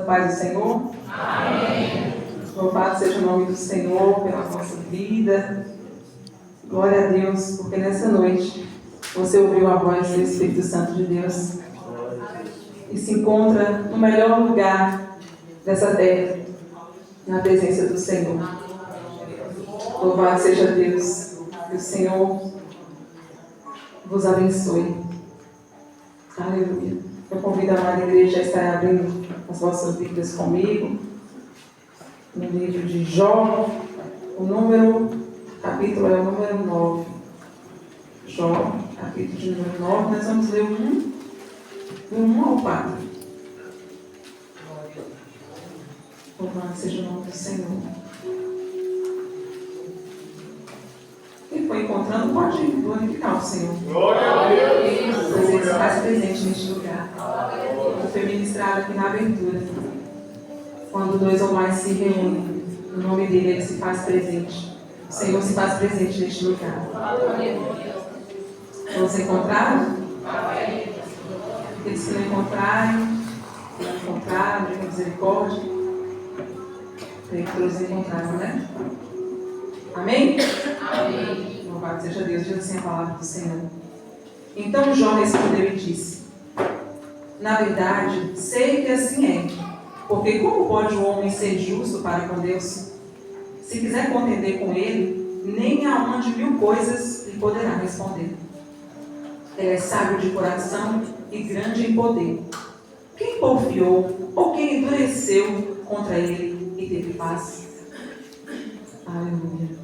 paz do Senhor? Amém. Louvado seja o nome do Senhor pela nossa vida. Glória a Deus, porque nessa noite você ouviu a voz do Espírito Santo de Deus e se encontra no melhor lugar dessa terra, na presença do Senhor. Louvado seja Deus, que o Senhor vos abençoe. Aleluia. Eu convido a amada igreja a estar abrindo as vossas Bíblias comigo, no livro de Jó, capítulo é o número 9. Jó, capítulo de número 9, nós vamos ler do 1 ao 4. Louvado seja o nome do Senhor. Quem foi encontrando pode glorificar o Senhor. Glória a Deus. Pois Ele se faz presente neste lugar. Foi ministrado aqui na abertura. Quando dois ou mais se reúnem, no nome dele, Ele se faz presente. O Senhor se faz presente neste lugar. Vamos encontrar? Aqueles que não encontrarem, de misericórdia. Creio que todos encontraram, né? Amém? Amém. Louvado seja Deus, diz assim a palavra do Senhor. Então Jó respondeu e disse: na verdade, sei que assim é, porque como pode o homem ser justo para com Deus? Se quiser contender com ele, nem aonde 1000 coisas lhe poderá responder. Ele é sábio de coração e grande em poder. Quem porfiou ou quem endureceu contra ele e teve paz? Aleluia.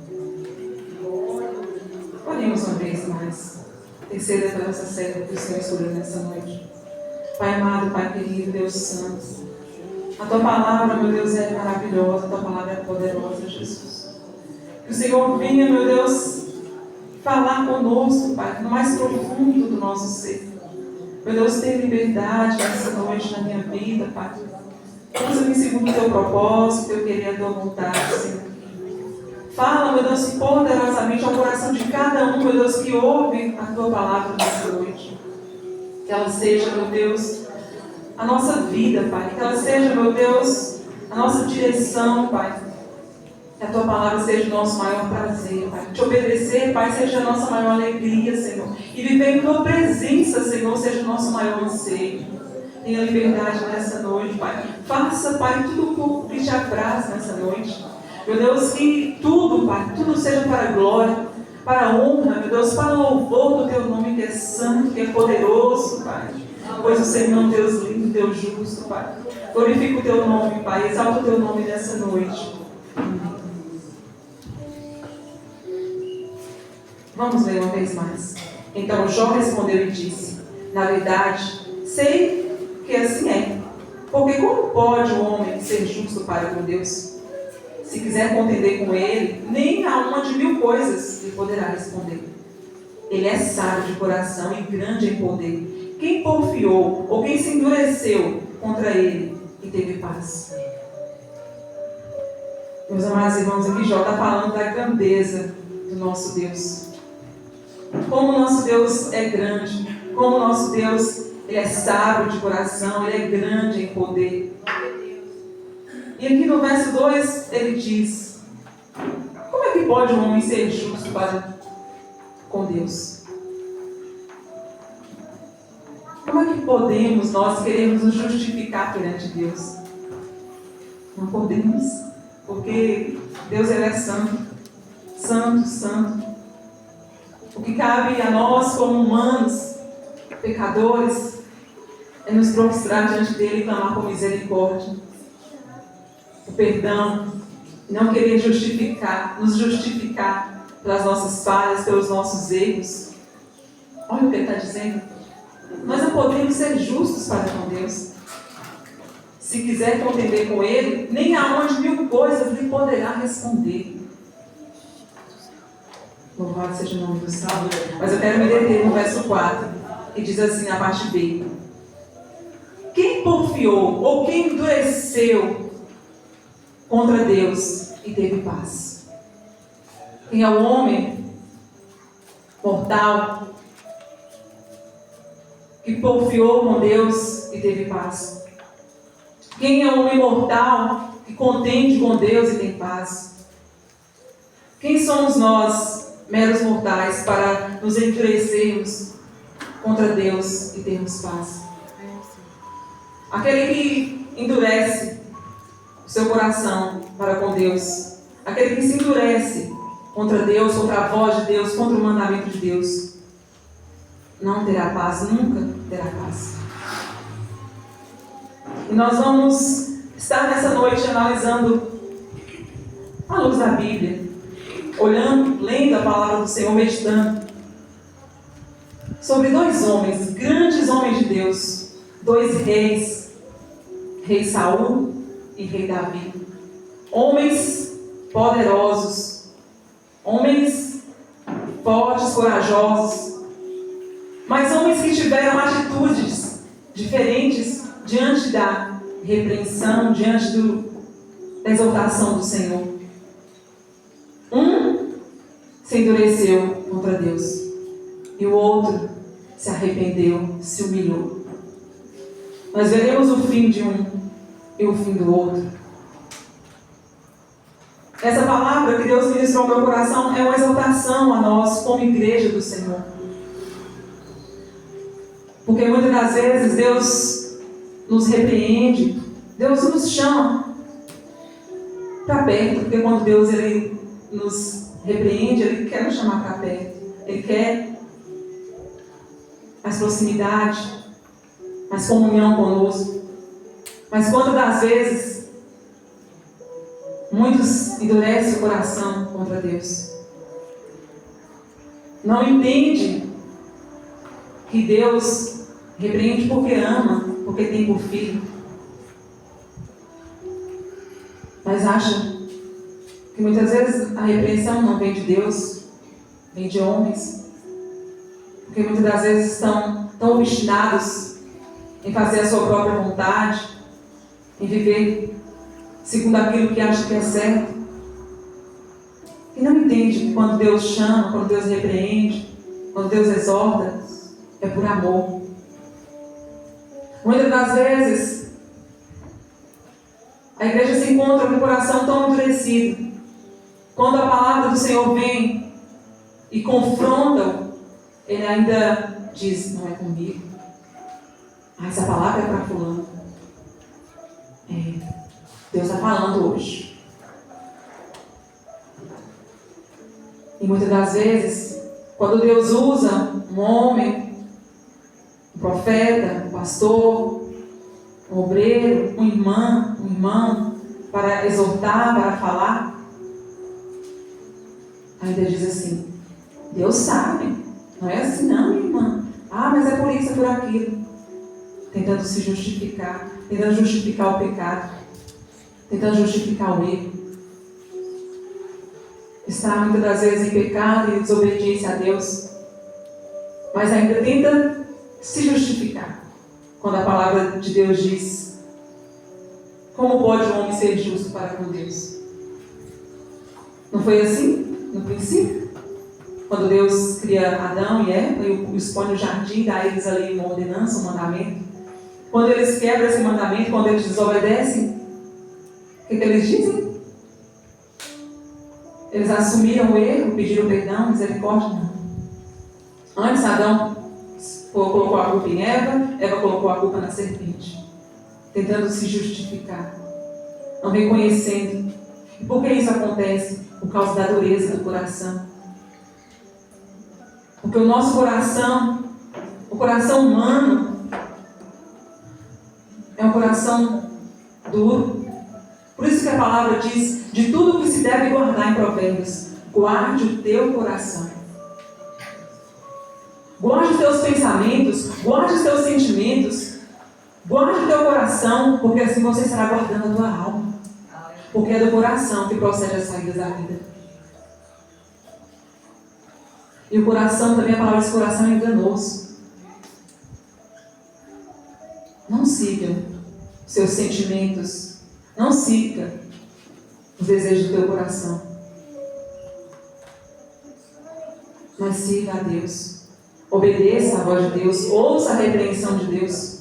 Oremos uma vez mais. Terceira da nossa série que o Senhor escolheu nessa noite. Pai amado, Pai querido, Deus santo, a Tua palavra, meu Deus, é maravilhosa, a Tua palavra é poderosa, Jesus. Que o Senhor venha, meu Deus, falar conosco, Pai, no mais profundo do nosso ser. Meu Deus, tenha liberdade nessa noite na minha vida, Pai. Usa-me segundo o Teu propósito, Teu querer, a Tua vontade, Senhor. Fala, meu Deus, poderosamente ao coração de cada um, meu Deus, que ouve a Tua palavra nessa noite. Que ela seja, meu Deus, a nossa vida, Pai. Que ela seja, meu Deus, a nossa direção, Pai. Que a Tua palavra seja o nosso maior prazer, Pai. Te obedecer, Pai, seja a nossa maior alegria, Senhor. E viver em Tua presença, Senhor, seja o nosso maior anseio. Tenha liberdade nessa noite, Pai. Faça, Pai, tudo o que te apraz nessa noite. Meu Deus, que tudo, Pai, tudo seja para a glória, para a honra, meu Deus, para o louvor do Teu nome que é santo, que é poderoso, Pai. Pois o Senhor é um Deus lindo, Deus justo, Pai. Glorifica o Teu nome, Pai, exalta o Teu nome nessa noite. Vamos ler uma vez mais. Então Jó respondeu e disse: na verdade, sei que assim é, porque como pode o homem ser justo para com Deus? Se quiser contender com ele, nem a uma de 1000 coisas lhe poderá responder. Ele é sábio de coração e grande em poder. Quem porfiou ou quem se endureceu contra ele e teve paz? Meus amados irmãos, aqui Jó está falando da grandeza do nosso Deus. Como o nosso Deus é grande, como o nosso Deus ele é sábio de coração, ele é grande em poder. E aqui no verso 2 ele diz: como é que pode um homem ser justo para com Deus? Como é que podemos nós queremos nos justificar perante Deus? Não podemos, porque Deus ele é santo, santo, santo. O que cabe a nós como humanos, pecadores, é nos prostrar diante dele e clamar por misericórdia. O perdão, não querer nos justificar pelas nossas falhas, pelos nossos erros. Olha o que ele está dizendo. Nós não podemos ser justos para com Deus. Se quiser contender com Ele, nem aonde 1000 coisas lhe poderá responder. Louvado seja o nome do Senhor. Mas eu quero me deter no verso 4, que diz assim na parte B: quem porfiou ou quem endureceu contra Deus e teve paz? Quem é o homem mortal que porfiou com Deus e teve paz? Quem é o homem mortal que contende com Deus e tem paz? Quem somos nós, meros mortais, para nos endurecermos contra Deus e termos paz? Aquele que endurece o seu coração para com Deus, aquele que se endurece contra Deus, contra a voz de Deus, contra o mandamento de Deus, não terá paz, nunca terá paz. E nós vamos estar nessa noite analisando a luz da Bíblia, olhando, lendo a palavra do Senhor, meditando sobre dois homens, grandes homens de Deus, dois reis, rei Saul e rei Davi. Homens poderosos, homens fortes, corajosos, mas homens que tiveram atitudes diferentes diante da repreensão, diante da exaltação do Senhor. Um se endureceu contra Deus e o outro se arrependeu, se humilhou. Nós veremos o fim de um e o fim do outro. Essa palavra que Deus ministrou ao meu coração é uma exaltação a nós como igreja do Senhor. Porque muitas das vezes Deus nos repreende, Deus nos chama para perto, porque quando Deus ele nos repreende, Ele quer nos chamar para perto, Ele quer mais proximidade, mais comunhão conosco. Mas quantas das vezes muitos endurecem o coração contra Deus, não entende que Deus repreende porque ama, porque tem por filho, mas acha que muitas vezes a repreensão não vem de Deus, vem de homens, porque muitas das vezes estão tão obstinados em fazer a sua própria vontade, em viver segundo aquilo que acha que é certo, e não entende que quando Deus chama, quando Deus repreende, quando Deus exorta, é por amor. Muitas das vezes a igreja se encontra com o coração tão endurecido. Quando a palavra do Senhor vem e confronta-o, ele ainda diz: não é comigo. Essa palavra é para fulano. Deus está falando hoje. E muitas das vezes, quando Deus usa um homem, um profeta, um pastor, um obreiro, um irmão, para exortar, para falar, ainda diz assim: Deus sabe, não é assim não, irmã. Mas é por isso, é por aquilo. Tentando se justificar, tentando justificar o pecado, tentando justificar o erro. Está muitas das vezes em pecado e desobediência a Deus, mas ainda tenta se justificar. Quando a palavra de Deus diz: como pode um homem ser justo para com Deus? Não foi assim no princípio? Quando Deus cria Adão e Eva e o expõe no jardim, dá a eles ali uma ordenança, um mandamento. Quando eles quebram esse mandamento, quando eles desobedecem, o que eles dizem? Eles assumiram o erro, pediram perdão, misericórdia? Não. Antes Adão colocou a culpa em Eva colocou a culpa na serpente, tentando se justificar, não reconhecendo. E por que isso acontece? Por causa da dureza do coração. Porque o nosso coração, o coração humano, é um coração duro. Por isso que a palavra diz: de tudo que se deve guardar em Provérbios, guarde o teu coração. Guarde os teus pensamentos, guarde os teus sentimentos, guarde o teu coração, porque assim você estará guardando a tua alma. Porque é do coração que procede as saídas da vida. E o coração, também a palavra de coração é enganoso. Não siga seus sentimentos, não siga os desejos do teu coração, mas siga a Deus. Obedeça a voz de Deus, ouça a repreensão de Deus.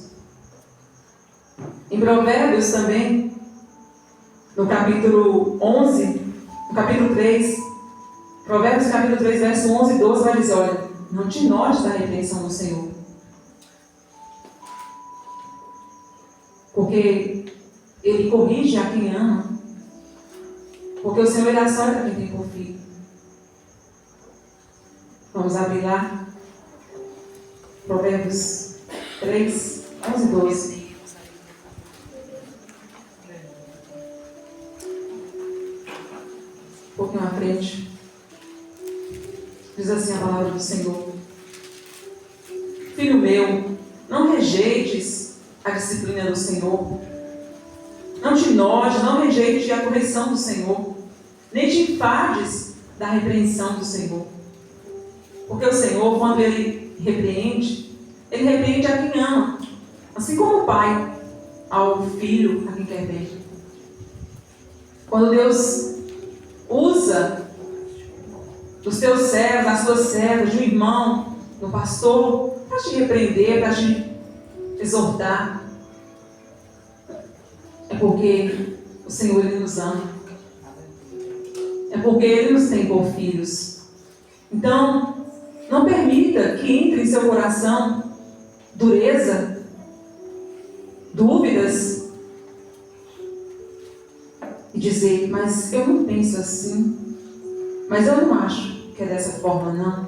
Em Provérbios também, no capítulo 11, no capítulo 3, Provérbios capítulo 3, verso 11 e 12, vai dizer, olha, não te notes da repreensão do Senhor. Porque Ele corrige a quem ama. Porque o Senhor, Ele açoita quem tem por filho. Vamos abrir lá. Provérbios 3, 11 e 12. Um pouquinho à frente. Diz assim a palavra do Senhor. Filho meu, não rejeites a disciplina do Senhor. Não te enojes, não rejeites a correção do Senhor. Nem te enfades da repreensão do Senhor. Porque o Senhor, quando Ele repreende a quem ama. Assim como o pai ao filho, a quem quer bem. Quando Deus usa dos teus servos, das tuas servas, de um irmão, do pastor, para te repreender, para te exortar, é porque o Senhor, Ele nos ama. É porque Ele nos tem por filhos. Então, não permita que entre em seu coração dureza, dúvidas, e dizer, mas eu não penso assim, mas eu não acho que é dessa forma, não.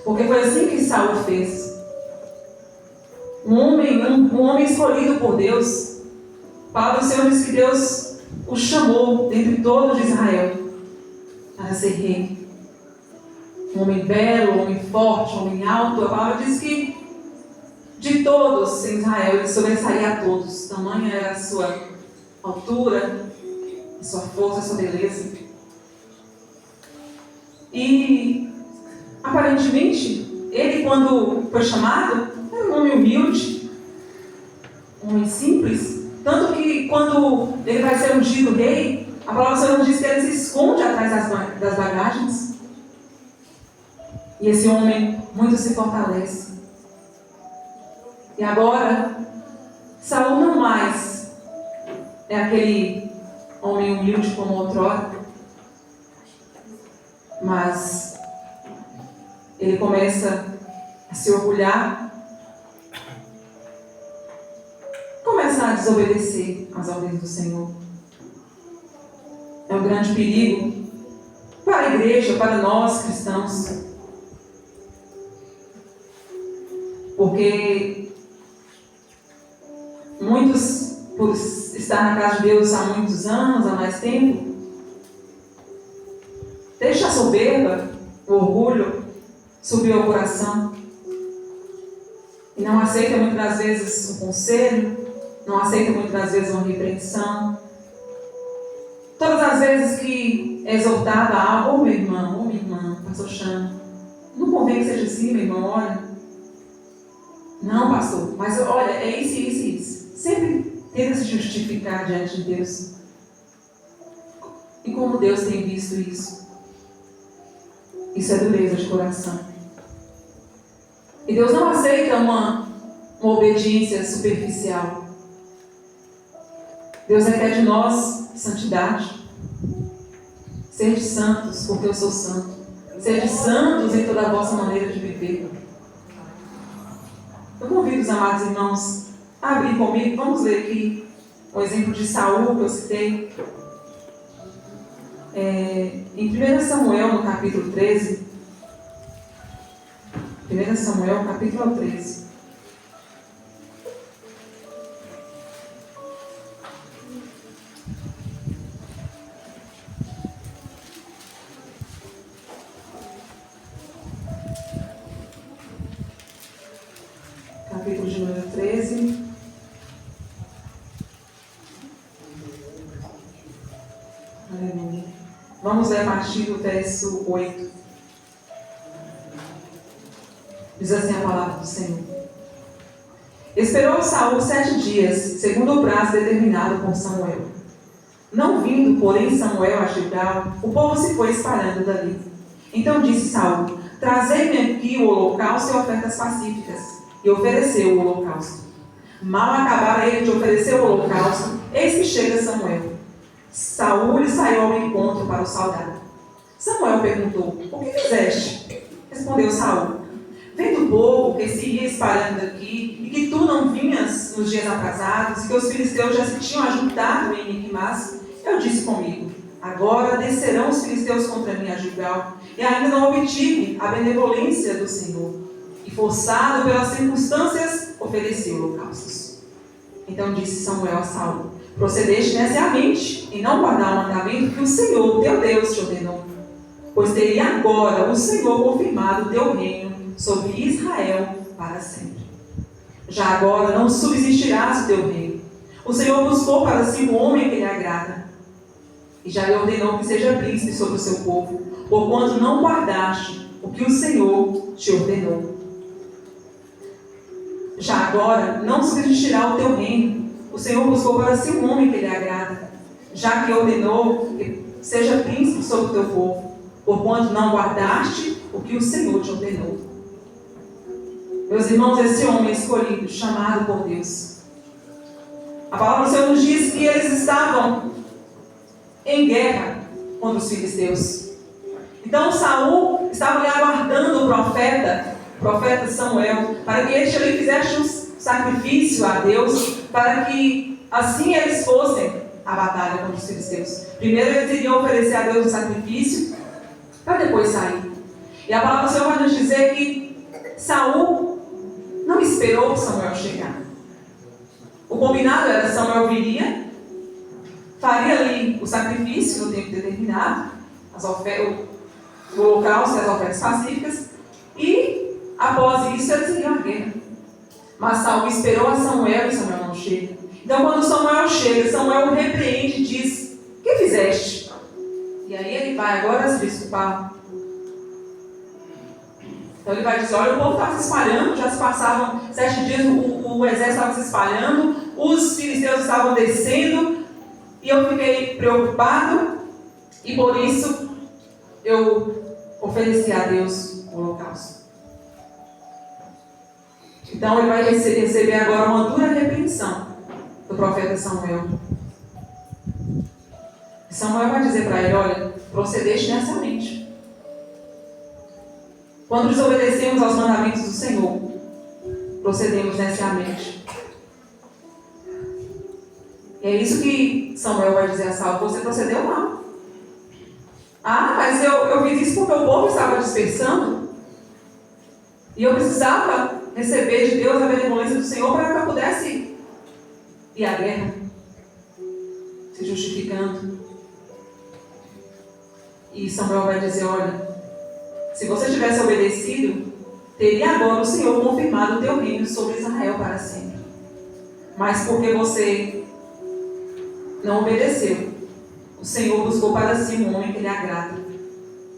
Porque foi assim que Saul fez. Um homem escolhido por Deus. A palavra do Senhor diz que Deus o chamou dentre todos de Israel para ser rei. Um homem belo, um homem forte, um homem alto. A palavra diz que de todos em Israel ele sobressaía a todos. Tamanha era a sua altura, a sua força, a sua beleza. E aparentemente ele, quando foi chamado, era um homem humilde, um homem simples. Tanto que quando ele vai ser ungido rei, a palavra do Senhor diz que ele se esconde atrás das bagagens. E esse homem muito se fortalece. E agora, Saul não mais é aquele homem humilde como outrora, mas ele começa a se orgulhar, começa a desobedecer às ordens do Senhor. É um grande perigo para a igreja, para nós cristãos, porque muitos, por estar na casa de Deus há muitos anos, há mais tempo, deixa a soberba, o orgulho subir ao coração e não aceita muitas das vezes um conselho, não aceita muitas das vezes uma repreensão. Todas as vezes que é exortada a algo, meu irmão, ou minha irmã, pastor chama, não convém que seja assim, meu irmão, olha. Não, pastor, mas olha, é isso, isso e isso. Sempre tenta se justificar diante de Deus. E como Deus tem visto isso? Isso é dureza de coração. E Deus não aceita uma obediência superficial. Deus requer de nós santidade. Sede santos, porque eu sou santo. Sede santos em toda a vossa maneira de viver. Eu convido os amados irmãos a abrir comigo. Vamos ler aqui o exemplo de Saul que eu citei. Em 1 Samuel, no capítulo 13. 1 Samuel, capítulo 13. Capítulo de número 13. Aleluia. Vamos ler a partir do verso 8. Diz assim a palavra do Senhor. Esperou Saul 7 dias, segundo o prazo determinado por Samuel. Não vindo, porém, Samuel a Gilgal, o povo se foi espalhando dali. Então disse Saul: trazei-me aqui o holocausto e ofertas pacíficas. E ofereceu o holocausto. Mal acabara ele de oferecer o holocausto, eis que chega Samuel. Saul lhe saiu ao encontro para o saudar. Samuel perguntou: o que fizeste? Respondeu Saul: vendo o povo que se ia espalhando daqui, e que tu não vinhas nos dias atrasados, e que os filisteus já se tinham ajuntado em Miquimás, eu disse comigo: agora descerão os filisteus contra mim a Gilgal, e ainda não obtive a benevolência do Senhor. E forçado pelas circunstâncias, ofereci holocaustos. Então disse Samuel a Saul: procedeste neciamente em não guardar o mandamento que o Senhor, teu Deus, te ordenou. Pois teria agora o Senhor confirmado o teu reino sobre Israel para sempre. Já agora não subsistirás o teu reino. O Senhor buscou para si um homem que lhe agrada, e já lhe ordenou que seja príncipe sobre o seu povo, porquanto não guardaste o que o Senhor te ordenou. Já agora não subsistirá o teu reino. O Senhor buscou para si um homem que lhe agrada, já que ordenou que seja príncipe sobre o teu povo, porquanto não guardaste o que o Senhor te ordenou. Meus irmãos, esse homem escolhido, chamado por Deus, a palavra do Senhor nos diz que eles estavam em guerra contra os filisteus. Então Saul estava ali aguardando o profeta Samuel, para que este ali fizesse um sacrifício a Deus, para que assim eles fossem à batalha contra os filisteus. Primeiro eles iriam oferecer a Deus um sacrifício, para depois sair. E a palavra do Senhor vai nos dizer que Saul não esperou Samuel chegar. O combinado era: Samuel viria, faria ali o sacrifício no tempo determinado, o holocausto e as ofertas pacíficas, e após isso eles iriam à guerra. Mas Saul esperou a Samuel e Samuel não chega. Então quando Samuel chega, Samuel o repreende e diz: o que fizeste? E aí ele vai agora se desculpar. Então ele vai dizer: olha, o povo estava se espalhando, já se passavam 7 dias, o exército estava se espalhando, os filisteus estavam descendo, e eu fiquei preocupado, e por isso eu ofereci a Deus o holocausto. Então ele vai receber agora uma dura repreensão do profeta Samuel. E Samuel vai dizer para ele: olha, procedeste neciamente. Quando desobedecemos aos mandamentos do Senhor, procedemos neciamente. E é isso que Samuel vai dizer a Saul: você procedeu mal. Ah, mas eu fiz isso porque o povo estava dispersando. E eu precisava receber de Deus a benevolência do Senhor para que eu pudesse ir à guerra, se justificando. E Samuel vai dizer: olha, se você tivesse obedecido, teria agora o Senhor confirmado o teu reino sobre Israel para sempre. Mas porque você não obedeceu, o Senhor buscou para si um homem que lhe agrada,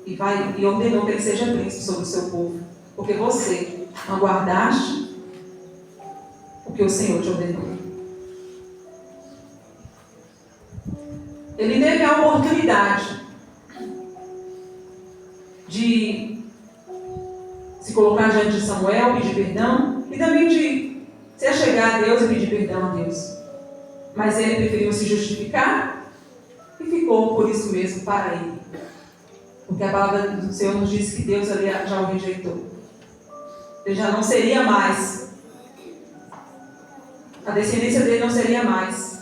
e ordenou que ele seja príncipe sobre o seu povo, porque você não guardaste o que o Senhor te ordenou. Ele teve a oportunidade de se colocar diante de Samuel, pedir perdão, e também de se achegar a Deus e pedir perdão a Deus. Mas ele preferiu se justificar e ficou por isso mesmo para ele. Porque a palavra do Senhor nos diz que Deus ali já o rejeitou. Ele já não seria mais. A descendência dele não seria mais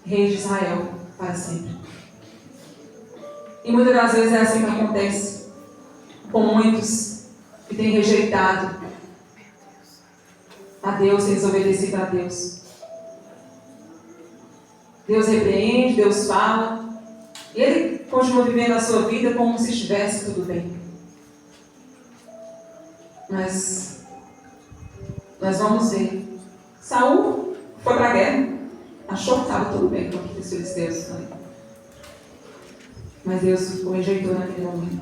rei de Israel para sempre. E muitas das vezes é assim que acontece com muitos que têm rejeitado a Deus, têm desobedecido a Deus. Deus repreende, Deus fala, e ele continua vivendo a sua vida como se estivesse tudo bem. Mas nós vamos ver. Saul foi para a guerra, achou que estava tudo bem com os filisteus. Mas Deus o rejeitou naquele momento.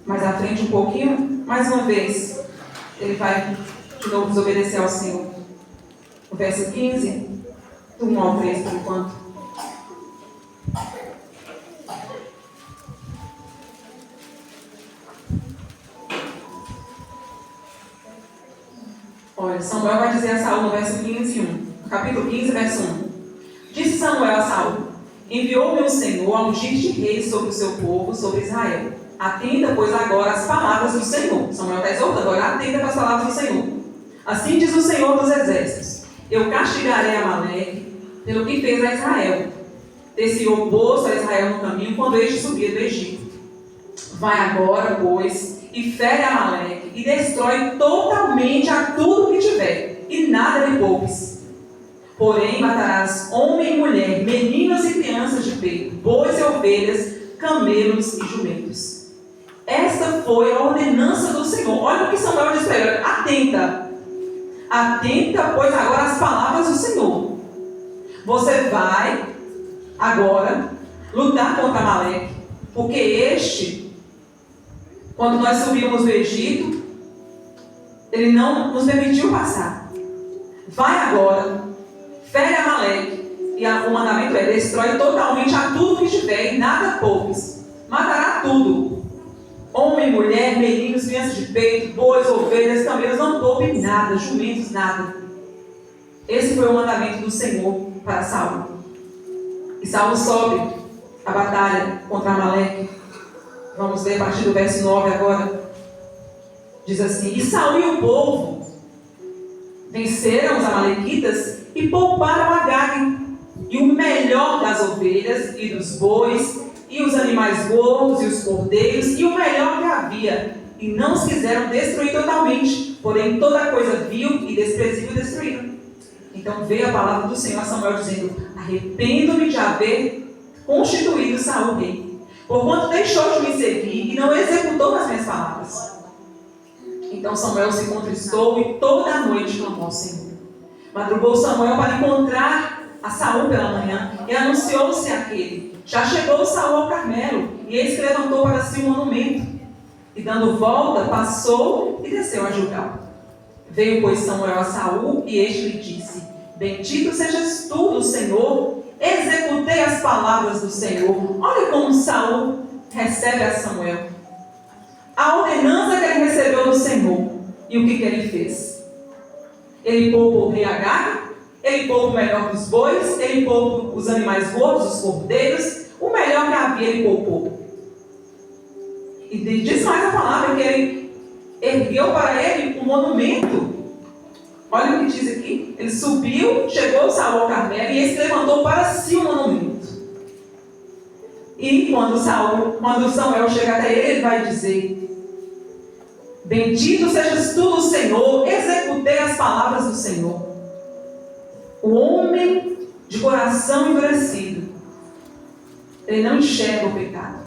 Mais à frente um pouquinho, mais uma vez, ele vai de novo desobedecer ao Senhor. No verso 15, do 1 ao 3, por enquanto. Olha, Samuel vai dizer a Saul no verso 15, 1. No capítulo 15, verso 1. Disse Samuel a Saul: enviou-me o Senhor a ungir de rei sobre o seu povo, sobre Israel. Atenta, pois, agora às palavras do Senhor. Samuel está exortando agora, atenta para as palavras do Senhor. Assim diz o Senhor dos Exércitos: eu castigarei Amaleque pelo que fez a Israel. Ter-se oposto a Israel no caminho quando este subia do Egito. Vai agora, pois, e fere Amaleque e destrói totalmente a tudo que tiver, e nada lhe poupes. Porém, matarás homem e mulher, meninos e crianças de peito, bois e ovelhas, camelos e jumentos. Esta foi a ordenança do Senhor. Olha o que Samuel diz para ele: atenta. Atenta, pois, agora às palavras do Senhor. Você vai agora lutar contra Amaleque, porque este, quando nós subimos do Egito, ele não nos permitiu passar. Vai agora, fere Amaleque, e o mandamento é: destrói totalmente a tudo que tiver, e nada poupes. Matará tudo. Homem, mulher, meninos, crianças de peito, bois, ovelhas, camelos, não poupe nada, jumentos, nada. Esse foi o mandamento do Senhor para Saul. E Saul sobe a batalha contra Amaleque. Vamos ler a partir do verso 9 agora. Diz assim: e Saul e o povo venceram os amalequitas e pouparam Agag, e o melhor das ovelhas e dos bois, e os animais gordos e os cordeiros, e o melhor que havia, e não os quiseram destruir totalmente, porém toda coisa vil e desprezível destruíram. Então veio a palavra do Senhor a Samuel dizendo: arrependo-me de haver constituído Saul rei, porquanto deixou de me seguir e não executou as minhas palavras. Então Samuel se contristou e toda a noite clamou ao Senhor. Madrugou Samuel para encontrar a Saul pela manhã, e anunciou-se aquele: já chegou Saul ao Carmelo, e eis que levantou para si um monumento, e dando volta, passou e desceu a Gilgal. Veio, pois, Samuel a Saul, e este lhe disse: bendito sejas tu do Senhor, executei as palavras do Senhor. Olha como Saul recebe a Samuel. A ordenança que ele recebeu do Senhor. E o que ele fez? Ele poupou o rei Agag, ele poupa o melhor dos bois, ele poupa os animais gordos, os cordeiros, o melhor que havia ele poupou. E diz mais a palavra que ele ergueu para ele um monumento. Olha o que diz aqui: ele subiu, chegou Saul ao Carmelo, e esse levantou para si um monumento. E quando Samuel chega até ele, ele vai dizer: bendito sejas tu do Senhor, executei as palavras do Senhor. O homem de coração endurecido, ele não enxerga o pecado.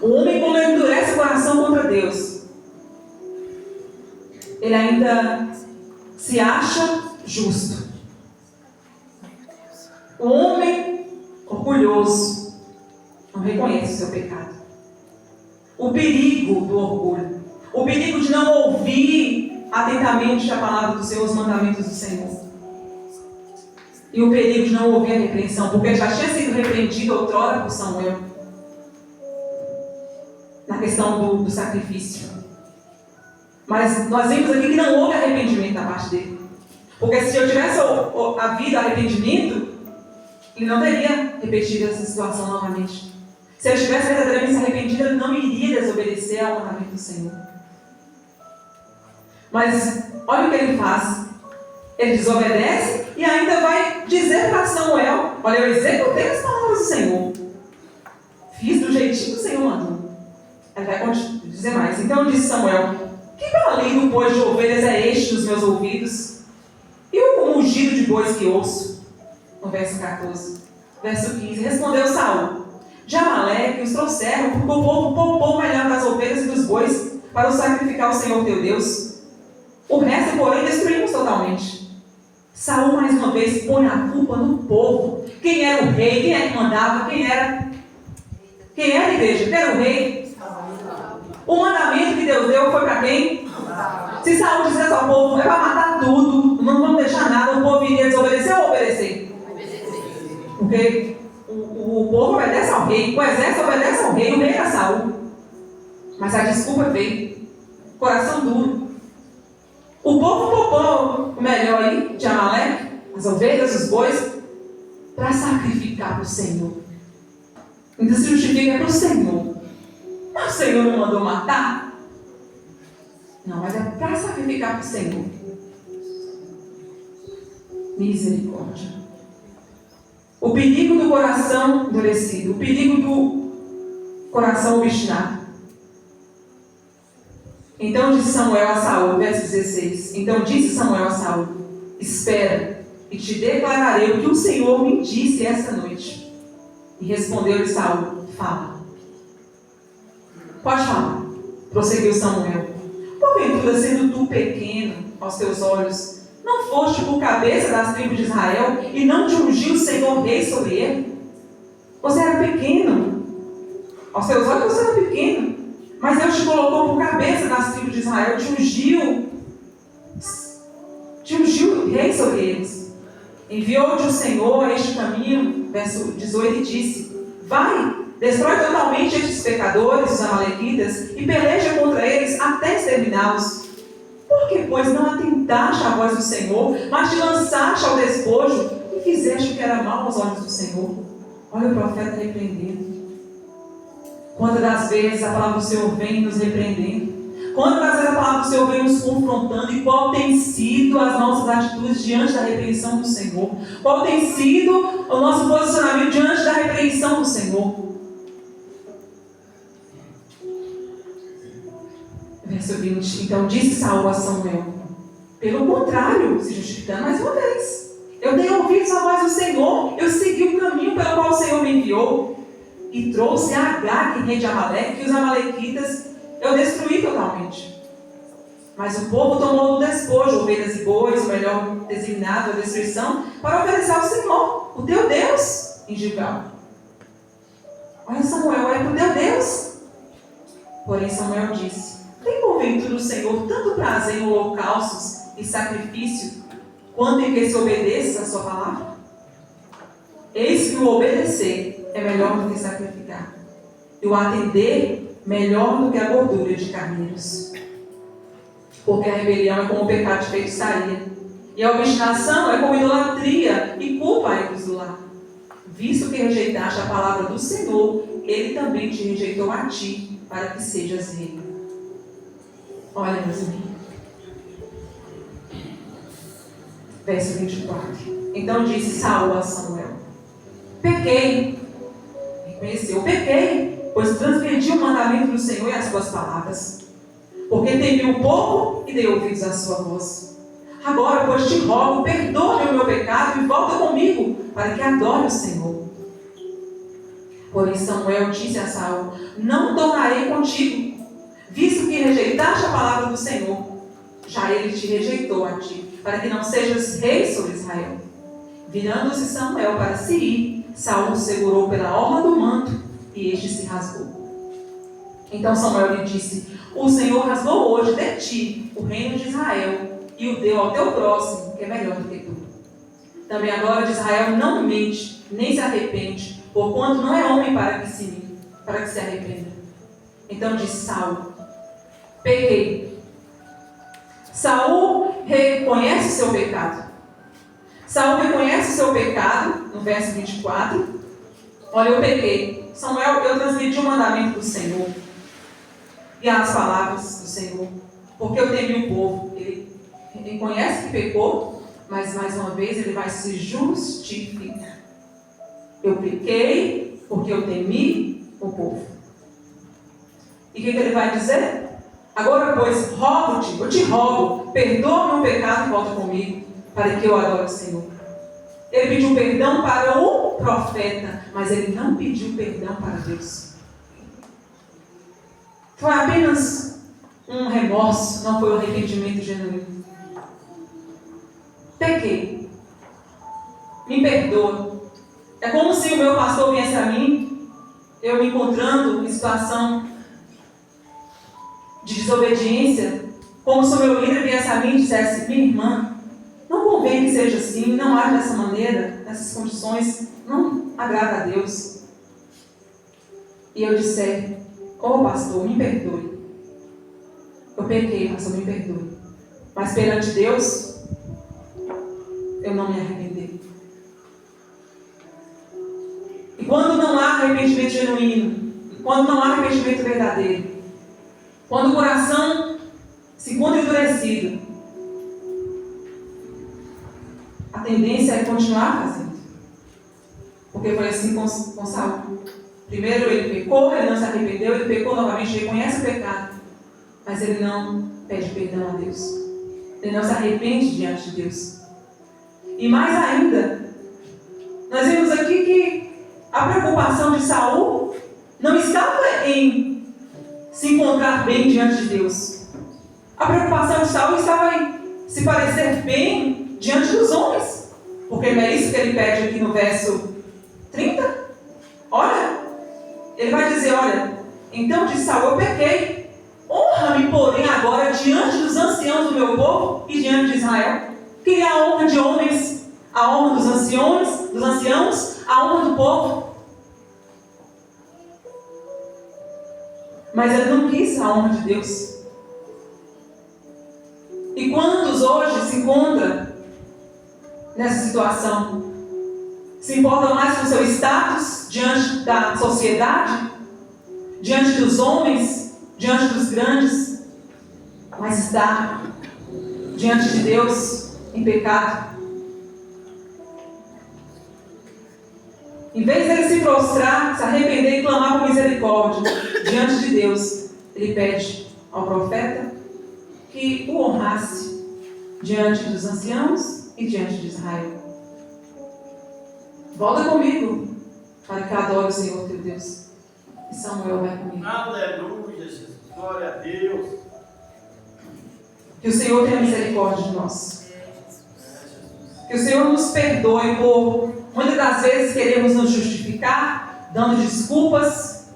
O homem, quando ele endurece o coração contra Deus, ele ainda se acha justo. O homem orgulhoso não reconhece o seu pecado. O perigo do orgulho, o perigo de não ouvir atentamente a palavra do Senhor, os mandamentos do Senhor. E o perigo de não ouvir a repreensão, porque já tinha sido repreendido outrora por Samuel, na questão do sacrifício. Mas nós vimos aqui que não houve arrependimento da parte dele. Porque se eu tivesse havido arrependimento, ele não teria repetido essa situação novamente. Se ele tivesse verdadeiramente se arrependido, ele não iria desobedecer ao mandamento do Senhor. Mas olha o que ele faz. Ele desobedece e ainda vai dizer para Samuel: olha, eu executei as palavras do Senhor. Fiz do jeitinho que o Senhor mandou. Ele vai dizer mais. Então disse Samuel: que balido, pois, de ovelhas é este nos meus ouvidos? E o mugido de bois que ouço? No verso 14. Verso 15. Respondeu Saul: de Amaleque os trouxeram, porque o povo poupou o melhor das ovelhas e dos bois para o sacrificar ao Senhor teu Deus. O resto, porém, destruímos totalmente. Saul, mais uma vez, põe a culpa no povo. Quem era o rei? Quem é que mandava? Quem era a igreja? Quem era o rei? O mandamento que Deus deu foi para quem? Se Saul dissesse ao povo: é para matar tudo, não vamos deixar nada, o povo iria desobedecer ou obedecer? Porque o povo obedece ao rei, o exército obedece ao rei, o rei era Saul. Mas a desculpa veio: coração duro. O povo poupou o melhor aí de Amaleque, as ovelhas, os bois, para sacrificar para o Senhor. Então se justifica para o Senhor. Mas o Senhor não mandou matar? Não, mas é para sacrificar para o Senhor. Misericórdia. O perigo do coração endurecido. O perigo do coração obstinado. Então disse Samuel a Saul, verso 16. Então disse Samuel a Saul: espera, e te declararei o que o Senhor me disse esta noite. E respondeu-lhe Saul: fala. Pode falar. Prosseguiu Samuel: porventura, sendo tu pequeno aos teus olhos, não foste por cabeça das tribos de Israel, e não te ungiu o Senhor rei sobre ele? Você era pequeno. Aos teus olhos você era pequeno. Mas Deus te colocou por cabeça das tribos de Israel, te ungiu rei sobre eles. Enviou-te o Senhor a este caminho, verso 18, e disse: vai, destrói totalmente estes pecadores, os amalequitas, e peleja contra eles até exterminá-los. Por que, pois, não atentaste à voz do Senhor, mas te lançaste ao despojo e fizeste o que era mal aos olhos do Senhor? Olha o profeta repreendendo. Quantas das vezes a palavra do Senhor vem nos repreendendo? Quantas das vezes a palavra do Senhor vem nos confrontando? E qual tem sido as nossas atitudes diante da repreensão do Senhor? Qual tem sido o nosso posicionamento diante da repreensão do Senhor? Verso 20. Então disse Saul a Samuel: pelo contrário, se justificando mais uma vez, eu dei ouvidos à voz do Senhor, eu segui o caminho pelo qual o Senhor me enviou, e trouxe a Agag, rei de Amaleque, que os amalequitas eu destruí totalmente. Mas o povo tomou do despojo ovelhas e bois, o melhor designado à destruição, para oferecer ao Senhor, o teu Deus, em Gilgal. Olha, Samuel, é para o teu Deus. Porém Samuel disse: tem porventura o Senhor tanto prazer em holocaustos e sacrifício, quanto em que se obedeça a sua palavra? Eis que o obedecer é melhor do que sacrificar, e o atender melhor do que a gordura de carneiros. Porque a rebelião é como o pecado de feitiçaria, e a obstinação é como idolatria e culpa a ídolos do lar. Visto que rejeitaste a palavra do Senhor, ele também te rejeitou a ti, para que sejas rei. Olha, meus amigos. Verso 24. Então disse Saul a Samuel: pequei. Reconheceu: pequei, pois transgredi o mandamento do Senhor e as suas palavras. Porque temi o povo e dei ouvidos à sua voz. Agora, pois, te rogo, perdoa-me o meu pecado e volta comigo, para que adore o Senhor. Porém Samuel disse a Saul: não tornarei contigo, visto que rejeitaste a palavra do Senhor. Já ele te rejeitou a ti, para que não sejas rei sobre Israel. Virando-se Samuel para se ir, Saul segurou pela orla do manto, e este se rasgou. Então Samuel lhe disse: o Senhor rasgou hoje de ti o reino de Israel, e o deu ao teu próximo, que é melhor do que tu. Também a glória de Israel não mente, nem se arrepende, porquanto não é homem para que se arrependa. Então disse Saul: pequei. Saul reconhece o seu pecado. Saul reconhece o seu pecado, no verso 24. Olha, eu pequei. Samuel, eu transgredi o mandamento do Senhor e as palavras do Senhor, porque eu temi o povo. Ele reconhece que pecou, mas mais uma vez ele vai se justificar. Eu pequei porque eu temi o povo. E o que ele vai dizer? Agora, pois, rogo-te, eu te rogo, perdoa-me o pecado e volta comigo, para que eu adore o Senhor. Ele pediu perdão para o profeta, mas ele não pediu perdão para Deus. Foi apenas um remorso, não foi um arrependimento genuíno. Pequei. Me perdoa. É como se o meu pastor viesse a mim, eu me encontrando em situação de desobediência, como se o meu líder viesse a mim e dissesse: minha irmã, não convém que seja assim, não age dessa maneira, nessas condições, não agrada a Deus. E eu disser: pastor, me perdoe. Eu pequei, pastor, me perdoe. Mas perante Deus, eu não me arrependi. E quando não há arrependimento genuíno, quando não há arrependimento verdadeiro, quando o coração se encontra endurecido, a tendência é continuar fazendo. Porque foi assim com Saul. Primeiro ele pecou, ele não se arrependeu, ele pecou novamente, reconhece o pecado, mas ele não pede perdão a Deus. Ele não se arrepende diante de Deus. E mais ainda, nós vemos aqui que a preocupação de Saul não estava em se encontrar bem diante de Deus. A preocupação de Saul estava em se parecer bem diante dos homens. Porque não é isso que ele pede aqui no verso 30? Olha, ele vai dizer, olha, então disse Saul, eu pequei. Honra-me, porém, agora diante dos anciãos do meu povo e diante de Israel. Queria a honra de homens, a honra dos anciãos, a honra do povo. Mas ele não quis a honra de Deus. E quantos hoje se encontram nessa situação? Se importam mais com o seu status diante da sociedade, diante dos homens, diante dos grandes, mas está diante de Deus em pecado. Em vez dele se prostrar, se arrepender e clamar por misericórdia diante de Deus, ele pede ao profeta que o honrasse diante dos anciãos e diante de Israel. Volta comigo para que adore o Senhor teu Deus. E Samuel vai comigo. Aleluia, Jesus. Glória a Deus. Que o Senhor tenha misericórdia de nós. Que o Senhor nos perdoe por muitas das vezes queremos nos justificar, dando desculpas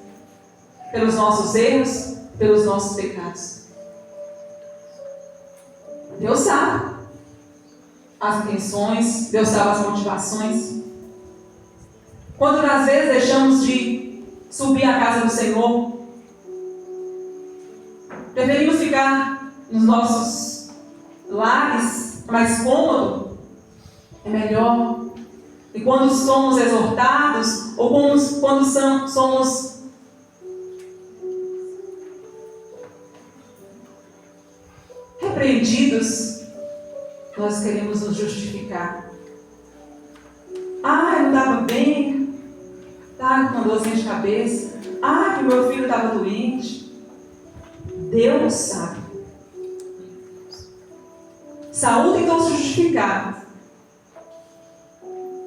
pelos nossos erros, pelos nossos pecados. Deus sabe as intenções, Deus sabe as motivações. Quando às vezes deixamos de subir à casa do Senhor, preferimos ficar nos nossos lares, é mais cômodo, é melhor. E quando somos exortados, ou quando somos repreendidos, nós queremos nos justificar. Eu não estava bem, estava com uma dorzinha de cabeça, que meu filho estava doente. Deus sabe. Saul tentou se justificar,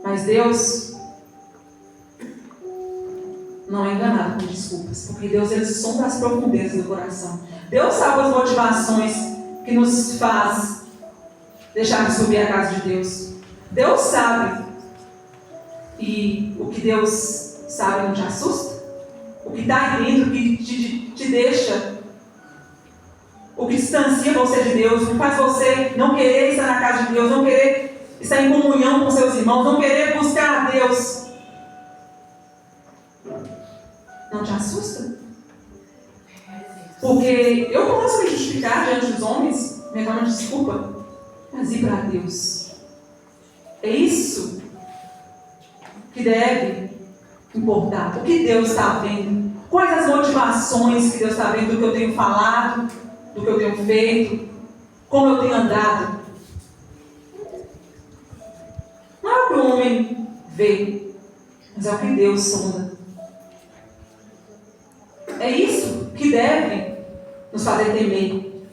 mas Deus não é enganado com desculpas, porque Deus ele sonda as profundezas do coração. Deus sabe as motivações que nos faz deixar de subir à casa de Deus. Deus sabe. E o que Deus sabe não te assusta? O que está aí dentro, que te deixa, o que distancia você de Deus, o que faz você não querer estar na casa de Deus, não querer estar em comunhão com seus irmãos, não querer buscar a Deus, não te assusta? Porque eu posso me justificar diante dos homens, me dando desculpa, mas ir para Deus. É isso que deve importar. O que Deus está vendo? Quais as motivações que Deus está vendo do que eu tenho falado, do que eu tenho feito, como eu tenho andado? Não é o que o homem vê, mas é o que Deus sonda. É isso que deve nos fazer temer.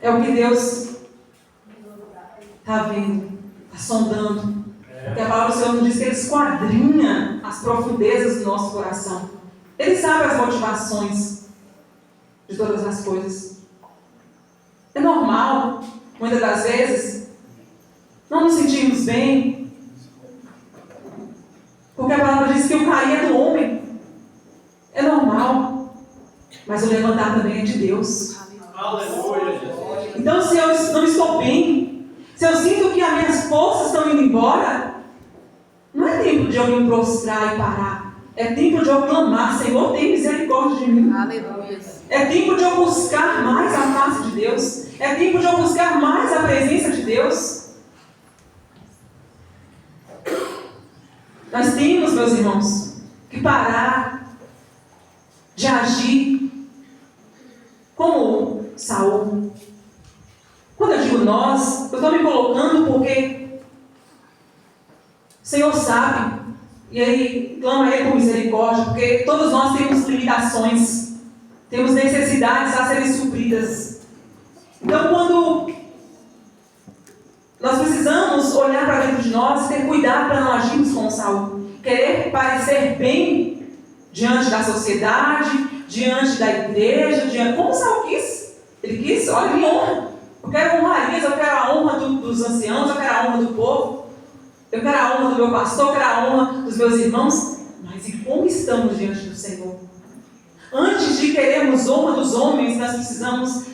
É o que Deus está vendo, está sondando. Porque a palavra do Senhor nos diz que Ele esquadrinha as profundezas do nosso coração. Ele sabe as motivações de todas as coisas. É normal, muitas das vezes, não nos sentirmos bem, porque a palavra diz que o cair é do homem. É normal, mas o levantar também é de Deus. Aleluia, Jesus. Então, se eu não estou bem, se eu sinto que as minhas forças estão indo embora, não é tempo de eu me prostrar e parar. É tempo de eu clamar: Senhor, tem misericórdia de mim. Aleluia. É tempo de eu buscar mais a face de Deus. É tempo de eu buscar mais a presença de Deus. Nós temos, meus irmãos, que parar de agir como Saul. Quando eu digo nós, eu estou me colocando porque o Senhor sabe, e aí clama a Ele por misericórdia, porque todos nós temos limitações, temos necessidades a serem supridas. Então, quando nós precisamos olhar para dentro de nós e ter cuidado para não agirmos como Saul, querer parecer bem diante da sociedade, diante da igreja, como Saul quis. Ele quis, olha, me honra. Eu quero honrarias, eu quero a honra dos anciãos, eu quero a honra do povo, eu quero a honra do meu pastor, eu quero a honra dos meus irmãos. Mas e como estamos diante do Senhor? Antes de querermos honra dos homens, nós precisamos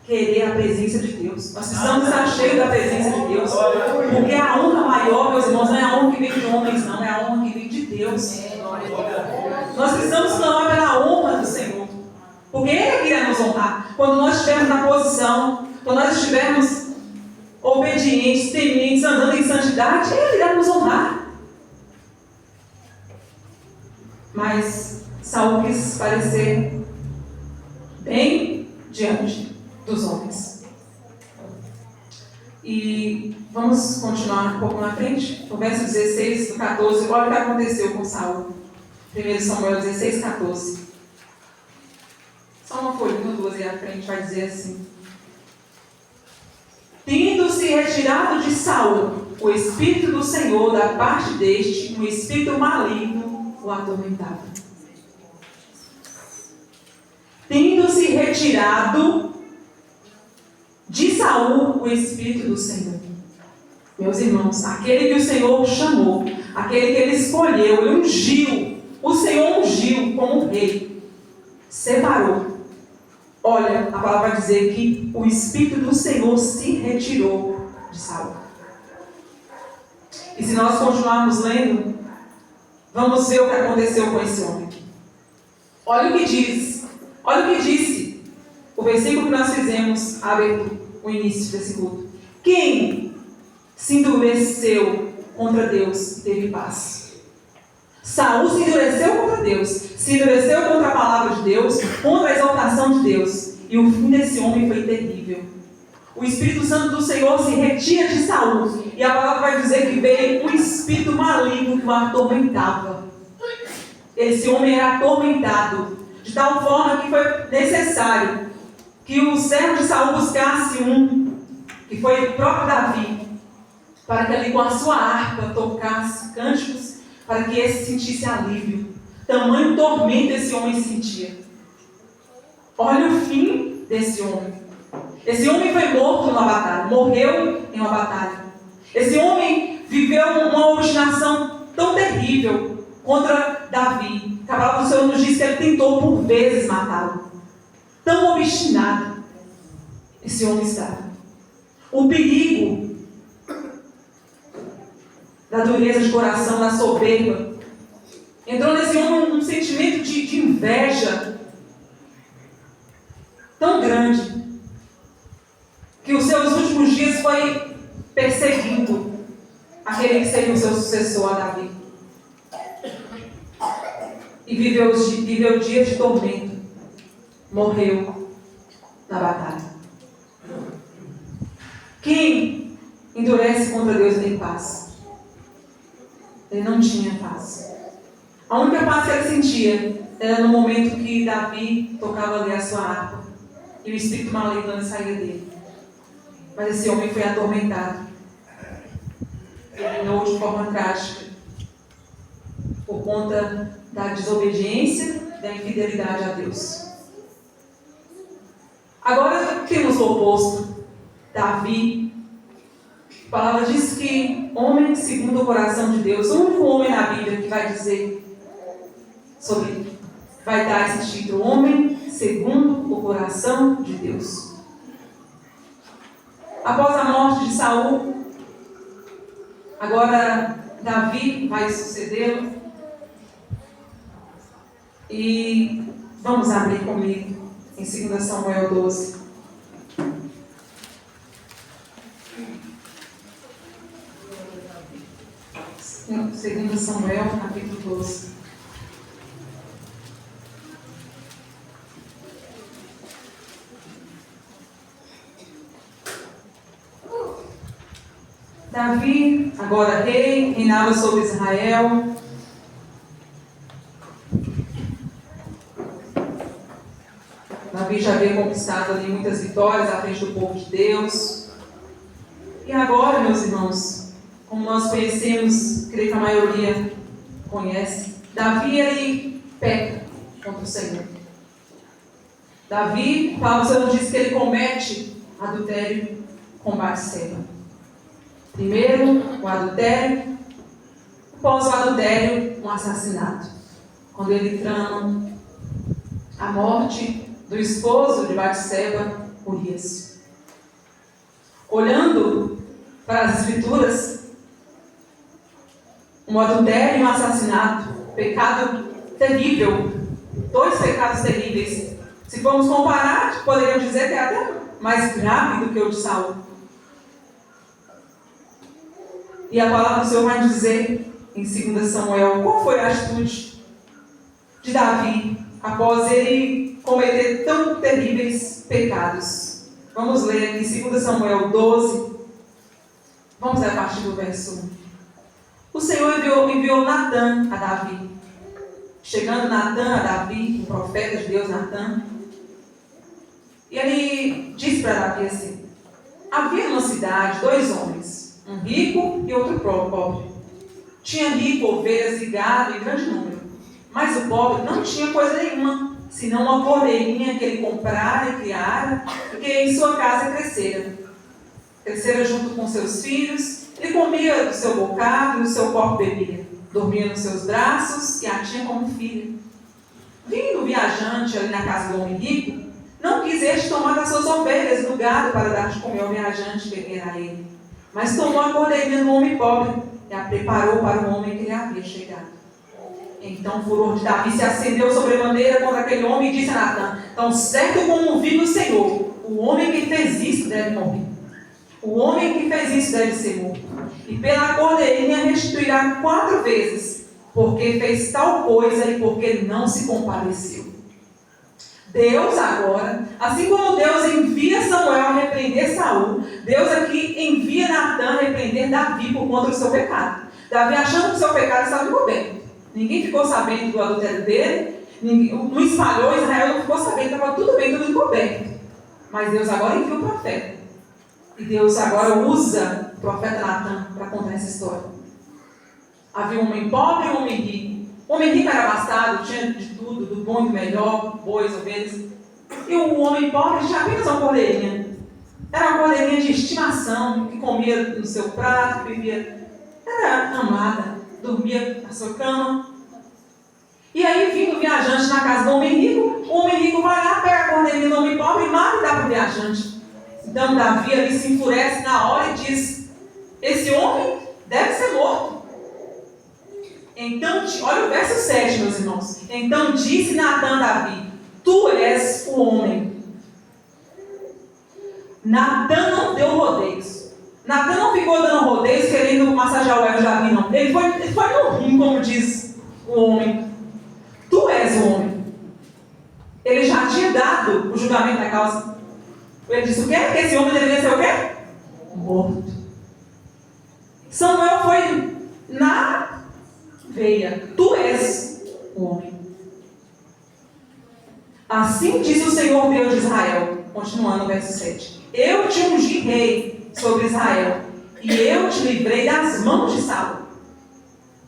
querer a presença de Deus. Nós precisamos estar cheios da presença de Deus. Porque a honra maior, meus irmãos, não é a honra que vem de homens, não. É a honra que vem de Deus. Nós precisamos clamar pela honra do Senhor. Porque Ele irá nos honrar. Quando nós estivermos na posição, quando nós estivermos obedientes, tementes, andando em santidade, Ele irá nos honrar. Mas Saul quis parecer bem diante dos homens. E vamos continuar um pouco na frente. No verso 16 do 14, olha o que aconteceu com Saul. 1 Samuel 16, 14. Só uma folhinha, duas aí à frente, vai dizer assim: tendo-se retirado de Saul o Espírito do Senhor da parte deste, um espírito maligno o atormentava. Tendo-se retirado de Saul o Espírito do Senhor. Meus irmãos, aquele que o Senhor chamou, aquele que Ele escolheu, Ele ungiu, o Senhor ungiu como rei, separou. Olha, a palavra vai dizer que o Espírito do Senhor se retirou de Saul. E se nós continuarmos lendo, vamos ver o que aconteceu com esse homem. Olha o que diz, olha o que disse o versículo que nós fizemos a abertura, o início desse culto. Quem se endureceu contra Deus e teve paz? Saul se endureceu contra Deus, se endureceu contra a palavra de Deus, contra a exaltação de Deus. E o fim desse homem foi terrível. O Espírito Santo do Senhor se retira de Saul. E a palavra vai dizer que veio um espírito maligno que o atormentava. Esse homem era atormentado, de tal forma que foi necessário que o servo de Saul buscasse que foi o próprio Davi, para que ele com a sua harpa tocasse cânticos, para que esse sentisse alívio. Tamanho tormento esse homem sentia. Olha o fim desse homem. Esse homem foi morto numa batalha, morreu em uma batalha. Esse homem viveu uma obstinação tão terrível contra Davi, que a palavra do Senhor nos diz que ele tentou por vezes matá-lo. Tão obstinado esse homem estava. O perigo da dureza de coração, da soberba, entrou nesse homem um sentimento de inveja tão grande, que os seus últimos dias foi perseguindo aquele que seria o seu sucessor, a Davi. E viveu dias de tormento. Morreu na batalha. Quem endurece contra Deus tem paz. Ele não tinha paz. A única paz que ele sentia era no momento que Davi tocava ali a sua harpa e o espírito maligno não saía dele. Mas esse homem foi atormentado. Terminou de forma trágica por conta da desobediência, da infidelidade a Deus. Agora temos o oposto. Davi. A palavra diz que homem segundo o coração de Deus, o único homem na Bíblia que vai dizer sobre, vai dar esse título, homem segundo o coração de Deus. Após a morte de Saul, agora Davi vai sucedê-lo. E vamos abrir comigo em 2 Samuel 12. Segundo Samuel, capítulo 12. Davi, agora rei, reinava sobre Israel. Davi já havia conquistado ali muitas vitórias à frente do povo de Deus. E agora, meus irmãos, como nós conhecemos, creio que a maioria conhece, Davi, ele peca contra o Senhor. Davi, a palavra do Senhor diz que ele comete adultério com Batseba. Primeiro, o adultério, após o adultério, um assassinato. Quando ele trama a morte do esposo de Batseba, Urias. Olhando para as Escrituras, um adultério e um assassinato, pecado terrível, dois pecados terríveis. Se formos comparar, poderíamos dizer que é até mais grave do que o de Saul. E a palavra do Senhor vai dizer, em 2 Samuel, qual foi a atitude de Davi após ele cometer tão terríveis pecados. Vamos ler aqui 2 Samuel 12. Vamos ler a partir do verso 1. O Senhor enviou Natã a Davi. Chegando Natã a Davi, o profeta de Deus Natã, e ele disse para Davi assim: havia numa cidade 2 homens, um rico e outro pobre. Tinha rico ovelhas e gado em grande número, mas o pobre não tinha coisa nenhuma, senão uma cordeirinha que ele comprara e criara, e que em sua casa crescera junto com seus filhos. Ele comia do seu bocado e do seu corpo bebia, dormia nos seus braços e a tinha como filha. Vindo o viajante ali na casa do homem rico, não quis este tomar das suas ovelhas do gado para dar de comer ao viajante que era ele, mas tomou a cordeirinha do homem pobre e a preparou para o homem que lhe havia chegado. Então o furor de Davi se acendeu sobremaneira contra aquele homem e disse a Natã: tão certo como vive o Senhor, o homem que fez isso deve morrer. O homem que fez isso deve ser morto. E pela cordeirinha restituirá 4 vezes, porque fez tal coisa e porque não se compadeceu. Deus agora, assim como Deus envia Samuel a repreender Saul, Deus aqui envia Natã a repreender Davi por conta do seu pecado. Davi, achando que o seu pecado estava encoberto. Ninguém ficou sabendo do adultério dele, não espalhou, Israel não ficou sabendo, estava tudo bem, tudo encoberto. Mas Deus agora envia o profeta. E Deus agora usa o profeta Natã para contar essa história. Havia um homem pobre e um homem rico. O homem rico era abastado, tinha de tudo, do bom e do melhor, bois, ovelhas. E o homem pobre tinha apenas uma cordeirinha. Era uma cordeirinha de estimação, que comia no seu prato, que vivia. Era amada, dormia na sua cama. E aí, vindo o viajante na casa do homem rico, o homem rico vai lá, pega a cordeirinha do homem pobre e mata e dá para o viajante. Então Davi ali se enfurece na hora e diz: esse homem deve ser morto. Então, olha o verso 7, meus irmãos. Então disse Natã a Davi: tu és o homem. Natã não deu rodeios. Natã não ficou dando rodeios querendo massagear o ego de Davi, não. Ele foi no rim, como diz o homem. Tu és o homem. Ele já tinha dado o julgamento da causa. Ele disse o quê? Que esse homem deveria ser o quê? Morto. Samuel foi na veia. Tu és o homem. Assim diz o Senhor Deus de Israel. Continuando o verso 7. Eu te ungi rei sobre Israel, e eu te livrei das mãos de Saul.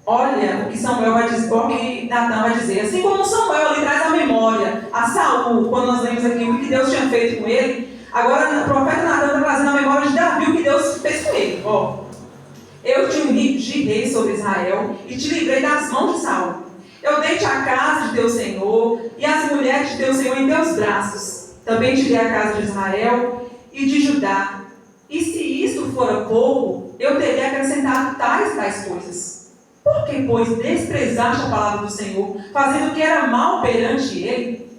Olha o que Samuel vai dizer, o que Natã vai dizer. Assim como Samuel lhe traz à memória a Saul, quando nós lemos aqui o que Deus tinha feito com ele, agora o profeta Natã está trazendo a memória de Davi o que Deus fez com ele. Eu te ungi rei sobre Israel e te livrei das mãos de Saul. Eu dei-te a casa de teu Senhor e as mulheres de teu Senhor em teus braços. Também te dei a casa de Israel e de Judá. E se isto fora pouco, eu teria acrescentado tais coisas. Por que, pois, desprezaste a palavra do Senhor, fazendo o que era mal perante ele?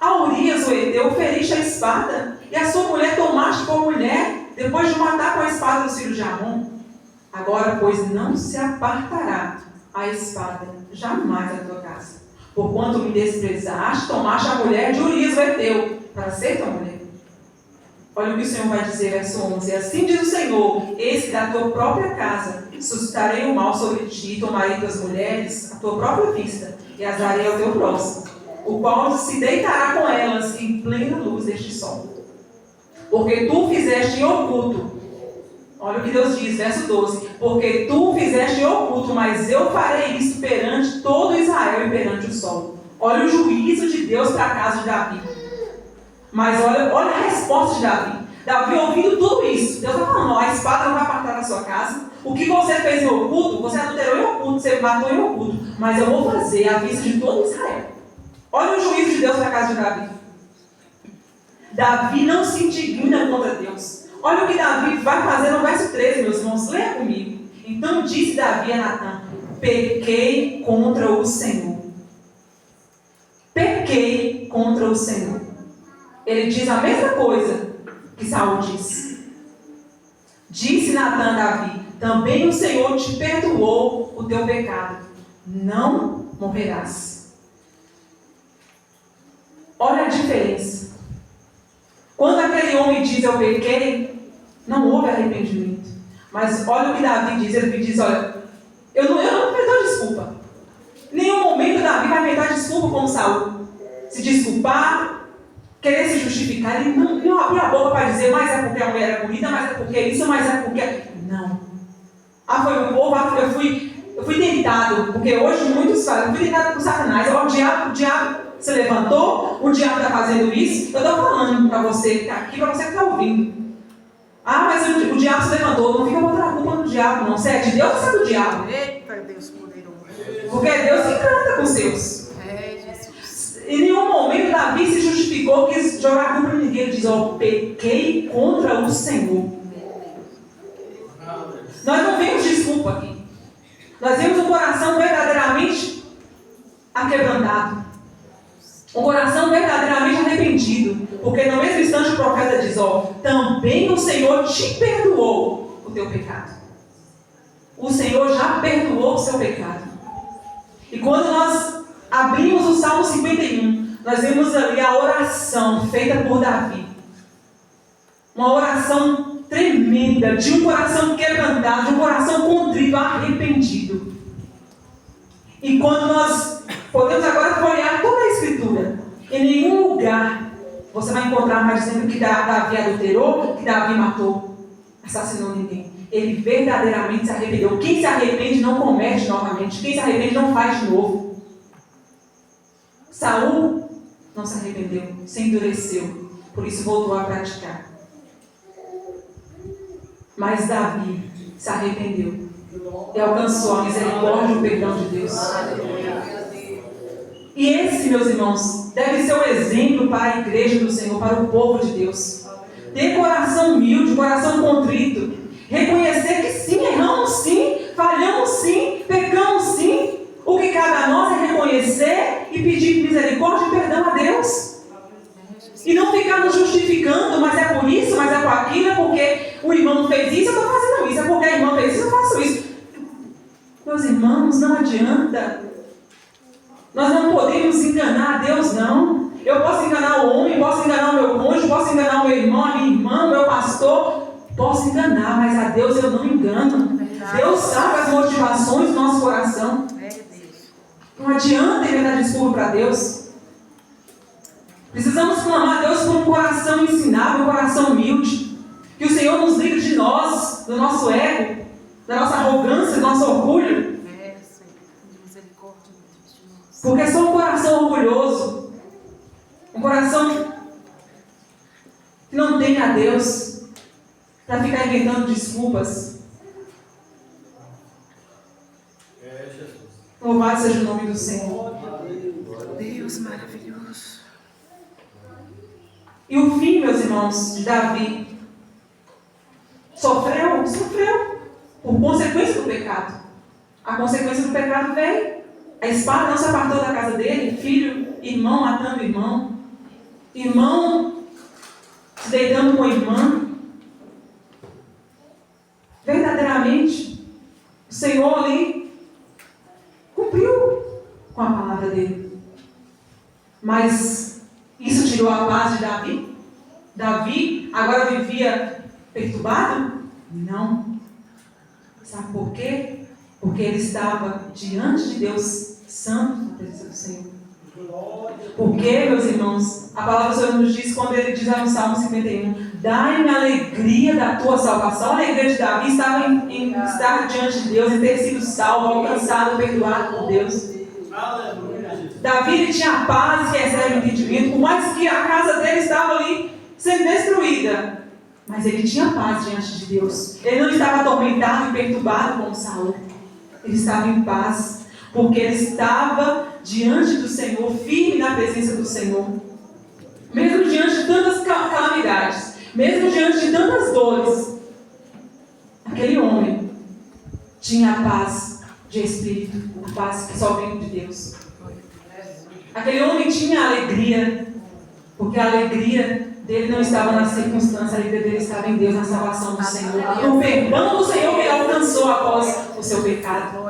A Urias, o heteu, feriste a espada, e a sua mulher tomaste por mulher, depois de matar com a espada os filhos de Amon. Agora, pois, não se apartará a espada jamais da tua casa, porquanto me desprezaste, tomaste a mulher de Urias, o heteu, para ser tua mulher. Olha o que o Senhor vai dizer, verso 11. Assim diz o Senhor, eis que da tua própria casa suscitarei o mal sobre ti, tomarei tuas mulheres, a tua própria vista, e as darei ao teu próximo, o qual se deitará com elas em plena luz deste sol. Porque tu fizeste em oculto. Olha o que Deus diz, verso 12. Porque tu fizeste em oculto, mas eu farei isso perante todo Israel e perante o sol. Olha o juízo de Deus para a casa de Davi. Mas olha a resposta de Davi. Davi ouvindo tudo isso. Deus está falando, a espada não vai apartar da sua casa. O que você fez em oculto, você adulterou em oculto, você matou em oculto. Mas eu vou fazer à vista de todo Israel. Olha o juízo de Deus para a casa de Davi. Davi não se indigna contra Deus. Olha o que Davi vai fazer no verso 13, meus irmãos. Leia comigo. Então disse Davi a Natã: pequei contra o Senhor. Pequei contra o Senhor. Ele diz a mesma coisa que Saul disse. Disse Natã a Davi: também o Senhor te perdoou o teu pecado. Não morrerás. Olha a diferença. Quando aquele homem diz eu pequei, não houve arrependimento. Mas olha o que Davi diz. Ele diz, olha, eu não perdoo desculpa. Em nenhum momento Davi vai inventar desculpa como Saul. Se desculpar, querer se justificar. Ele não abriu a boca para dizer, mas é porque a mulher era bonita, mas é porque isso, mas é porque... Não. Foi o povo, eu fui tentado, porque hoje muitos falam, eu fui tentado por Satanás. O diabo se levantou, o diabo está fazendo isso. Eu estou falando para você que está aqui, para você que está ouvindo. Mas o diabo se levantou. Não fica botando a culpa no diabo, não. Se é de Deus ou se é do diabo? Eita, Deus poderoso. Porque é Deus que canta com os seus. Jesus. Em nenhum momento Davi se justificou, quis jogar a culpa em ninguém. Ele diz, pequei contra o Senhor. Nós não vemos desculpa aqui. Nós vemos um coração verdadeiramente aquebrantado. Um coração verdadeiramente arrependido. Porque no mesmo instante o profeta diz, também o Senhor te perdoou o teu pecado. O Senhor já perdoou o seu pecado. E quando nós abrimos o Salmo 51, nós vemos ali a oração feita por Davi. Uma oração tremenda, de um coração quebrantado, de um coração contrito, arrependido. E quando nós podemos agora folhear toda a Escritura, em nenhum lugar você vai encontrar mais dizendo que Davi adulterou, que Davi matou, assassinou ninguém. Ele verdadeiramente se arrependeu. Quem se arrepende não comete novamente. Quem se arrepende não faz de novo. Saul não se arrependeu, se endureceu, por isso voltou a praticar. Mas Davi se arrependeu e alcançou a misericórdia e o perdão de Deus. E esse, meus irmãos, deve ser um exemplo para a igreja do Senhor, para o povo de Deus. Ter coração humilde, coração contrito. Reconhecer que sim, erramos sim, falhamos sim, pecamos sim. O que cabe a nós é reconhecer e pedir misericórdia e perdão a Deus. E não ficar nos justificando, mas é por isso, mas é por aquilo, é porque o irmão fez isso, eu estou fazendo isso, é porque a irmã fez isso, eu faço isso. Meus irmãos, não adianta. Nós não podemos enganar a Deus, não. Eu posso enganar o homem, posso enganar o meu cônjuge, posso enganar o meu irmão, a minha irmã, o meu pastor. Posso enganar, mas a Deus eu não engano. Deus sabe as motivações do nosso coração. Não adianta inventar desculpa para Deus. Precisamos clamar a Deus por um coração ensinável, um coração humilde. Que o Senhor nos livre de nós, do nosso ego, da nossa arrogância, do nosso orgulho. Porque só um coração orgulhoso, um coração que não tem a Deus, para ficar inventando desculpas. Louvado seja o nome do Senhor. Deus maravilhoso. E o fim, meus irmãos, de Davi sofreu por consequência do pecado. A consequência do pecado veio. A espada não se apartou da casa dele, filho, irmão matando irmão. irmão se deitando com a irmã. Verdadeiramente, o Senhor ali cumpriu com a palavra dele. Mas isso tirou a paz de Davi? Davi agora vivia perturbado? Não. Sabe por quê? Porque ele estava diante de Deus, santo na presença do Senhor. Porque, meus irmãos, a palavra do Senhor nos diz, quando ele diz lá no Salmo 51, dai-me a alegria da tua salvação. A alegria de Davi estava em estar diante de Deus, em ter sido salvo, alcançado, perdoado por Deus. Davi ele tinha paz que excede o entendimento, por mais que a casa dele estava ali sendo destruída. Mas ele tinha paz diante de Deus. Ele não estava atormentado e perturbado como Saul. Ele estava em paz, porque ele estava diante do Senhor, firme na presença do Senhor. Mesmo diante de tantas calamidades, mesmo diante de tantas dores, aquele homem tinha a paz de espírito, a paz que só vem de Deus. Aquele homem tinha alegria, porque a alegria dele não estava na circunstância, a alegria dele estava em Deus, na salvação do Senhor, no perdão do Senhor que ele alcançou após o seu pecado.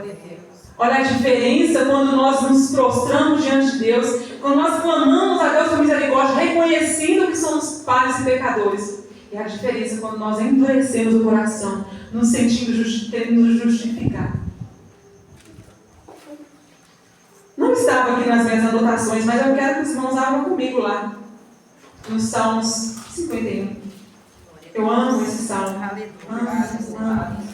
Olha a diferença quando nós nos prostramos diante de Deus, quando nós clamamos a Deus por misericórdia, reconhecendo que somos falhos e pecadores. E a diferença quando nós endurecemos o coração, nos sentindo tendo nos justificar. Não estava aqui nas minhas anotações, mas eu quero que os irmãos abram comigo lá, nos Salmos 51. Eu amo esse salmo. Amo.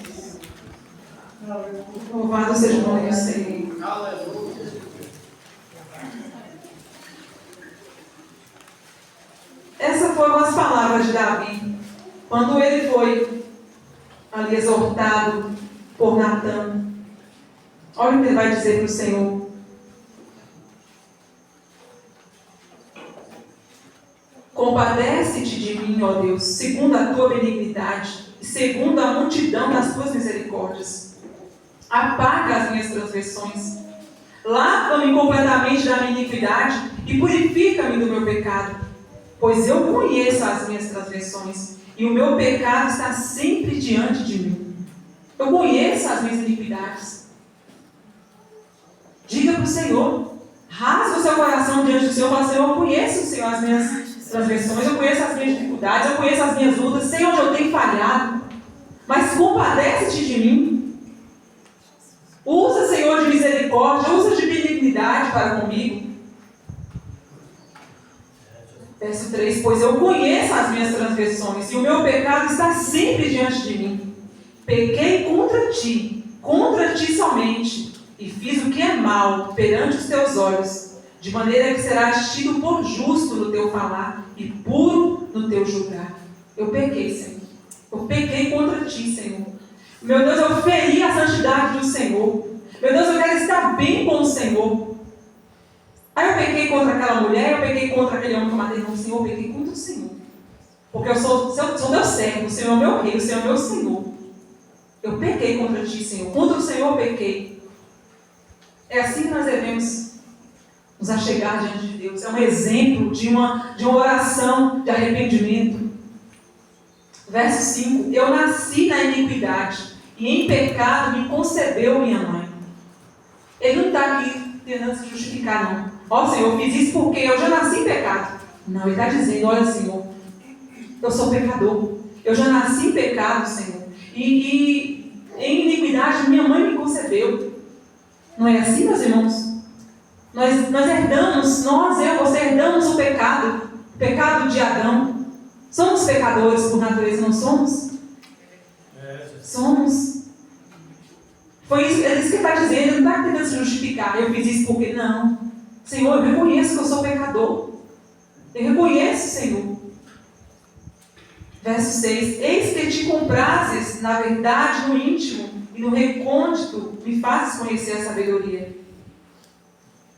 Louvado seja o nome do Senhor. Aleluia. Essas foram as palavras de Davi, quando ele foi ali exortado por Natã. Olha o que ele vai dizer para o Senhor. Compadece-te de mim, ó Deus, segundo a tua benignidade e segundo a multidão das tuas misericórdias. Apaga as minhas transgressões. Lava-me completamente da minha iniquidade e purifica-me do meu pecado. Pois eu conheço as minhas transgressões e o meu pecado está sempre diante de mim. Eu conheço as minhas iniquidades. Diga para o Senhor. Rasga o seu coração diante do Senhor. Fala, Senhor, eu conheço, Senhor, as minhas transgressões, eu conheço as minhas dificuldades, eu conheço as minhas lutas, sei onde eu tenho falhado, mas compadece-te de mim. Usa, Senhor, de misericórdia, usa de benignidade para comigo. Verso 3, pois eu conheço as minhas transgressões e o meu pecado está sempre diante de mim. Pequei contra ti somente, e fiz o que é mal perante os teus olhos, de maneira que serás tido por justo no teu falar e puro no teu julgar. Eu pequei, Senhor. Eu pequei contra ti, Senhor. Meu Deus, eu feri a santidade do Senhor. Meu Deus, eu quero estar bem com o Senhor. Aí eu pequei contra aquela mulher, eu pequei contra aquele homem que eu matei com o Senhor, eu pequei contra o Senhor. Porque eu sou teu servo, o Senhor é meu rei, o Senhor é meu Senhor. Eu pequei contra ti, Senhor. Contra o Senhor eu pequei. É assim que nós devemos nos achegar diante de Deus. É um exemplo de uma oração de arrependimento. Verso 5. Eu nasci na iniquidade e em pecado me concebeu minha mãe. Ele não está aqui tentando se justificar, não. Ó Senhor, eu fiz isso porque eu já nasci em pecado. Não, ele está dizendo, olha Senhor, eu sou pecador. Eu já nasci em pecado, Senhor. E em iniquidade minha mãe me concebeu. Não é assim, meus irmãos? Nós herdamos, você herdamos o pecado de Adão. Somos pecadores por natureza, não somos? Somos. Foi isso, é isso que ele está dizendo, ele não está tentando se justificar. Eu fiz isso porque não. Senhor, eu reconheço que eu sou pecador. Eu reconheço, Senhor. Verso 6. Eis que te comprases na verdade no íntimo e no recôndito me fazes conhecer a sabedoria.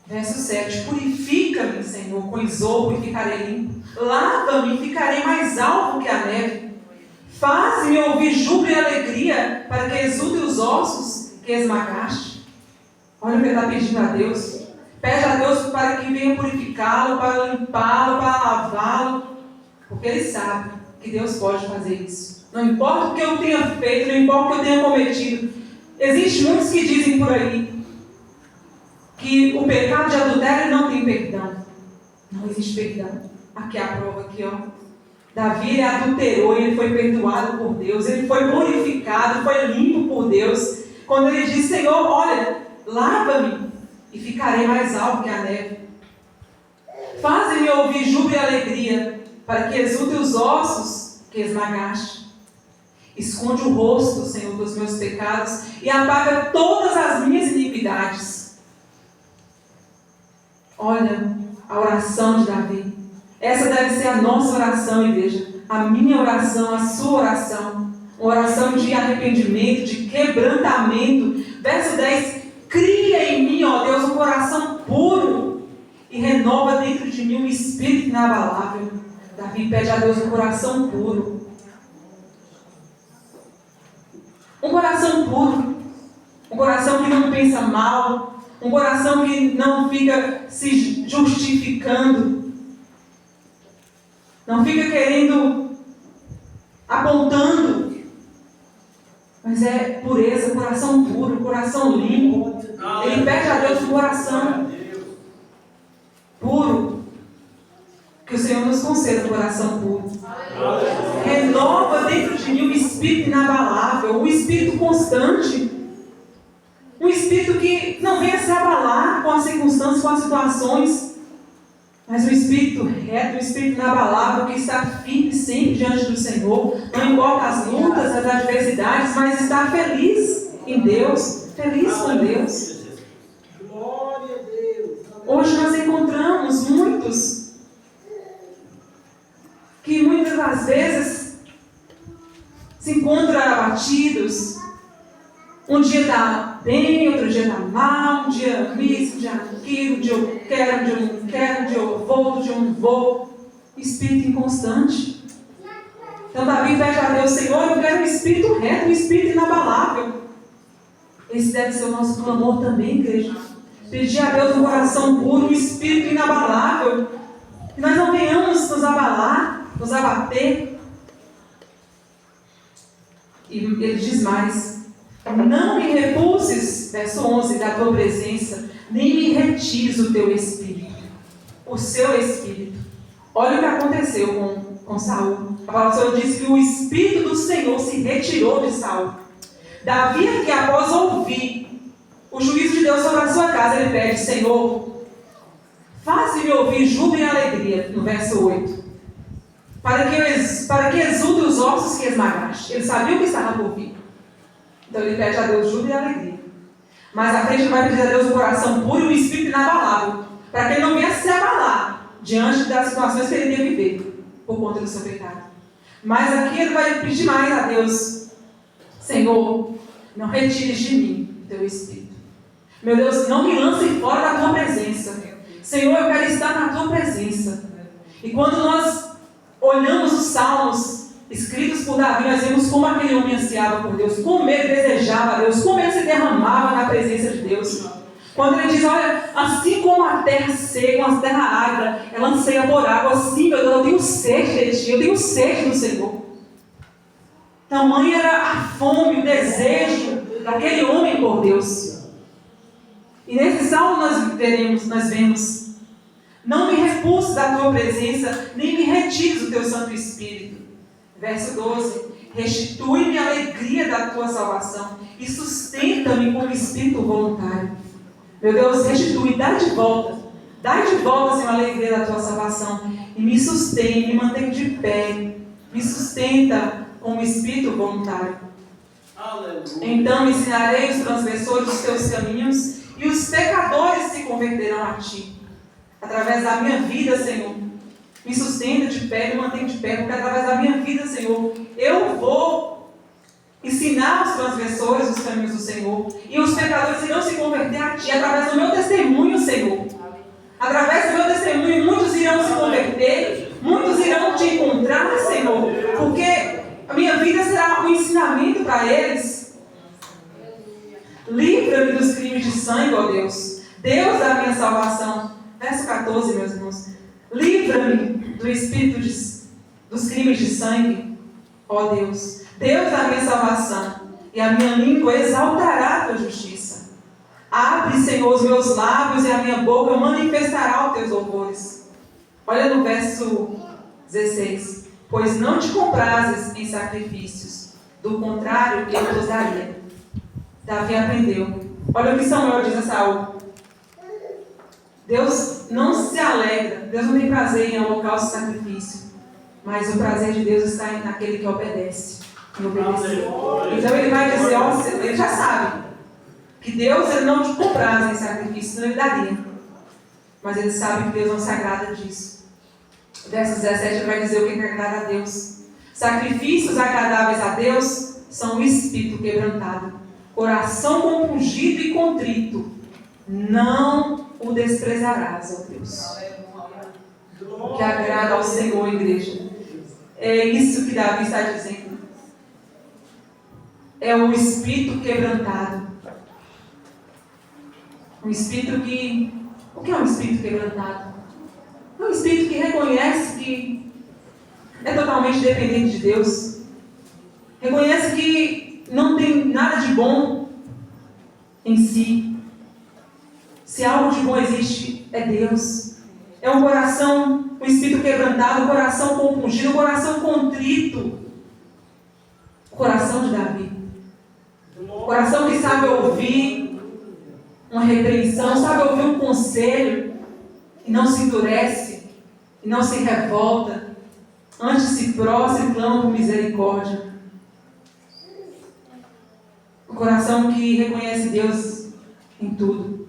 Verso 7. Purifica-me, Senhor, com esopo e ficarei limpo. Lava-me e ficarei mais alvo que a neve. Faz-me ouvir júbilo e alegria, para que exultem os ossos que esmagaste. Olha o que ele está pedindo a Deus. Pede a Deus para que venha purificá-lo, para limpá-lo, para lavá-lo, porque ele sabe que Deus pode fazer isso. Não importa o que eu tenha feito, não importa o que eu tenha cometido. Existem muitos que dizem por aí que o pecado de adultério não tem perdão. Não existe perdão. Aqui é a prova, aqui, ó. Davi, ele adulterou e ele foi perdoado por Deus. Ele foi purificado, foi limpo por Deus. Quando ele disse: Senhor, olha, lava-me e ficarei mais alto que a neve. Faze-me ouvir júbilo e alegria, para que exulte os ossos que esmagaste. Esconde o rosto, Senhor, dos meus pecados e apaga todas as minhas iniquidades. Olha a oração de Davi. Essa deve ser a nossa oração, igreja. A minha oração, a sua oração. Uma oração de arrependimento, de quebrantamento. Verso 10. Cria em mim, ó Deus, um coração puro e renova dentro de mim um espírito inabalável. Davi pede a Deus um coração puro. Um coração puro. Um coração que não pensa mal. Um coração que não fica se justificando. Não fica querendo, apontando. Mas é pureza, coração puro, coração limpo. Ele pede a Deus um coração puro. Que o Senhor nos conceda um coração puro. Renova dentro de mim um espírito inabalável, um espírito constante. Um espírito que não venha se abalar com as circunstâncias, com as situações. Mas um espírito reto, um espírito inabalável, que está firme sempre diante do Senhor. Não importa as lutas, as adversidades, mas está feliz em Deus. Feliz com Deus. Glória a Deus. Hoje nós encontramos muitos que muitas das vezes se encontram abatidos. Um dia está bem, outro dia está mal, um dia isso, um dia aquilo, um dia eu quero, um dia eu não quero, um dia eu vou, um dia eu não vou. Espírito inconstante. Então Davi pede a Deus: Senhor, eu quero um espírito reto, um espírito inabalável. Esse deve ser o nosso clamor também, igreja. Pedir a Deus um coração puro, um espírito inabalável. Que nós não venhamos nos abalar, nos abater. E ele diz mais: não me repulses, verso 11, da tua presença, nem me retires o teu espírito, o seu espírito. Olha o que aconteceu com Saul. A palavra do Senhor diz que o espírito do Senhor se retirou de Saul. Davi, que após ouvir o juízo de Deus sobre a sua casa, ele pede: Senhor, faze-me ouvir júbilo e alegria, no verso 8, para que exulte os ossos que esmagaste. Ele sabia o que estava por vir. Então ele pede a Deus júbilo e alegria. Mas à frente ele vai pedir a Deus um coração puro e um espírito inabalável, para que ele não venha se abalar diante das situações que ele ia viver por conta do seu pecado. Mas aqui ele vai pedir mais a Deus: Senhor, não retires de mim o teu espírito. Meu Deus, não me lance fora da tua presença. Senhor, eu quero estar na tua presença. E quando nós olhamos os salmos escritos por Davi, nós vemos como aquele homem ansiava por Deus, como ele desejava a Deus, como ele se derramava na presença de Deus. Quando ele diz: olha, assim como a terra seca, como a terra árida, ela anseia por água, assim, meu Deus, eu tenho sede de ti, eu tenho sede do Senhor. Tamanha era a fome, o desejo daquele homem por Deus. E nesse salmo nós vemos: não me repulses da tua presença, nem me retires o teu Santo Espírito. Verso 12: restitui-me a alegria da tua salvação e sustenta-me com o espírito voluntário. Meu Deus, restitui, dá de volta, Senhor, a alegria da tua salvação e me sustente, me mantém de pé, me sustenta com o espírito voluntário. Aleluia. Então ensinarei os transgressores os teus caminhos e os pecadores se converterão a ti. Através da minha vida, Senhor, me sustenta de pé, me mantém de pé, porque através da minha vida, Senhor, eu vou ensinar os transgressores os caminhos do Senhor, e os pecadores irão se converter a ti, através do meu testemunho, Senhor. Através do meu testemunho, muitos irão se converter, muitos irão te encontrar, Senhor, porque a minha vida será um ensinamento para eles. Livra-me dos crimes de sangue, ó Deus. Deus da minha salvação. Verso 14, meus irmãos. Livra-me do espírito dos crimes de sangue, ó Deus. Deus da minha salvação. E a minha língua exaltará a tua justiça. Abre, Senhor, os meus lábios e a minha boca manifestará os teus louvores. Olha no verso 16. Pois não te comprases em sacrifícios, do contrário, eu te daria. Davi aprendeu. Olha o que Samuel diz a Saul. Deus não se alegra, Deus não tem prazer em holocausto e sacrifício, mas o prazer de Deus está naquele que obedece, em obedecer. Então ele vai dizer, ó, ele já sabe que Deus ele não te compraz em sacrifício, senão ele daria. Mas ele sabe que Deus não se agrada disso. Verso 17 ele vai dizer o que agrada a Deus. Sacrifícios agradáveis a Deus são o espírito quebrantado, coração compungido e contrito. Não o desprezarás, ó Deus. O que agrada ao Senhor, igreja. É isso que Davi está dizendo. É um espírito quebrantado. Um espírito que... O que é um espírito quebrantado? É um espírito que reconhece que é totalmente dependente de Deus. Reconhece que não tem nada de bom em si. Se algo de bom existe, é Deus. É um coração, um espírito quebrantado, um coração compungido, um coração contrito. O coração de Davi. Um coração que sabe ouvir uma repreensão, sabe ouvir um conselho, e não se endurece, e não se revolta, antes se prostra e clama por misericórdia. Um coração que reconhece Deus em tudo.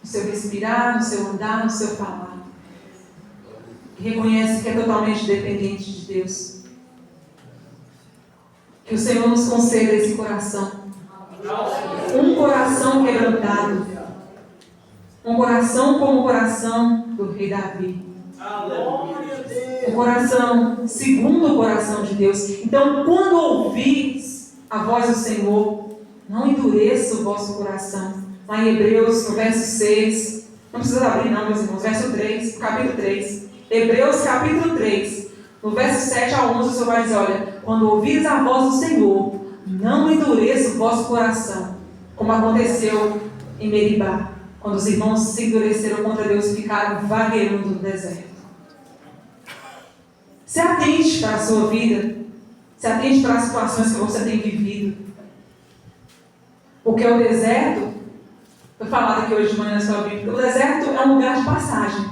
No seu respirar, no seu andar, no seu falar. Que reconhece que é totalmente dependente de Deus. Que o Senhor nos conceda esse coração. Um coração quebrantado. Um coração como o coração do rei Davi. Um coração segundo o coração de Deus. Então, quando ouvis a voz do Senhor, não endureça o vosso coração. Lá em Hebreus, no verso 6, não precisa abrir não, meus irmãos, verso 3, capítulo 3. Hebreus, capítulo 3, no verso 7 a 11, o Senhor vai dizer, olha, quando ouvires a voz do Senhor, não endureça o vosso coração, como aconteceu em Meribá, quando os irmãos se endureceram contra Deus e ficaram vagueando no deserto. Se atente para a sua vida, se atente para as situações que você tem vivido. Porque o deserto, foi falado aqui hoje de manhã na escola bíblica, o deserto é um lugar de passagem,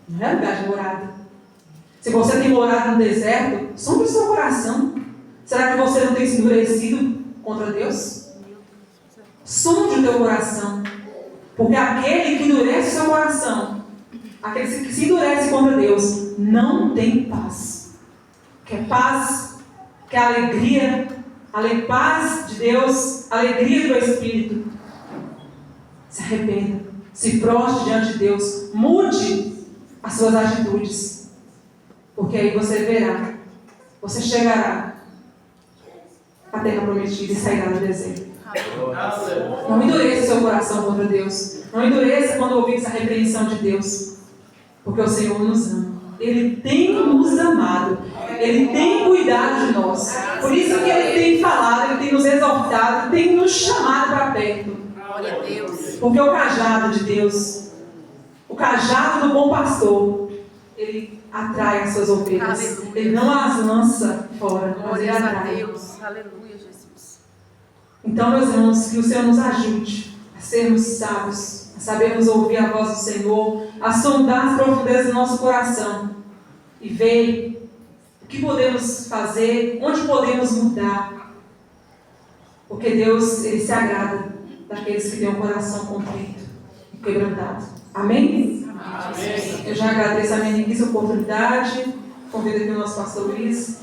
não é lugar de morada. Se você tem morado no deserto, sonde o seu coração. Será que você não tem se endurecido contra Deus? Sonde o teu coração. Porque aquele que endurece o seu coração, aquele que se endurece contra Deus, não tem paz. Quer paz, quer alegria, paz de Deus, alegria do Espírito. Se arrependa, se prostre diante de Deus, mude as suas atitudes, porque aí você verá, você chegará à terra prometida e sairá do deserto. Não endureça seu coração contra Deus, não endureça quando ouvir essa repreensão de Deus, porque o Senhor nos ama, Ele tem nos amado, Ele tem cuidado de nós, por isso que Ele tem falado, Ele tem nos exortado, Ele tem nos chamado para perto. Glória a Deus. Porque o cajado de Deus, o cajado do bom pastor, ele atrai as suas ovelhas. Aleluia. Ele não as lança fora, mas ele Glória a atrai. Deus. Aleluia, Jesus. Então, meus irmãos, que o Senhor nos ajude a sermos sábios, a sabermos ouvir a voz do Senhor, a sondar as profundezas do nosso coração e ver o que podemos fazer, onde podemos mudar. Porque Deus, Ele se agrada daqueles que têm um coração contrito e quebrantado. Amém? Amém. Eu já agradeço a minha oportunidade. Convido aqui o nosso pastor Luiz.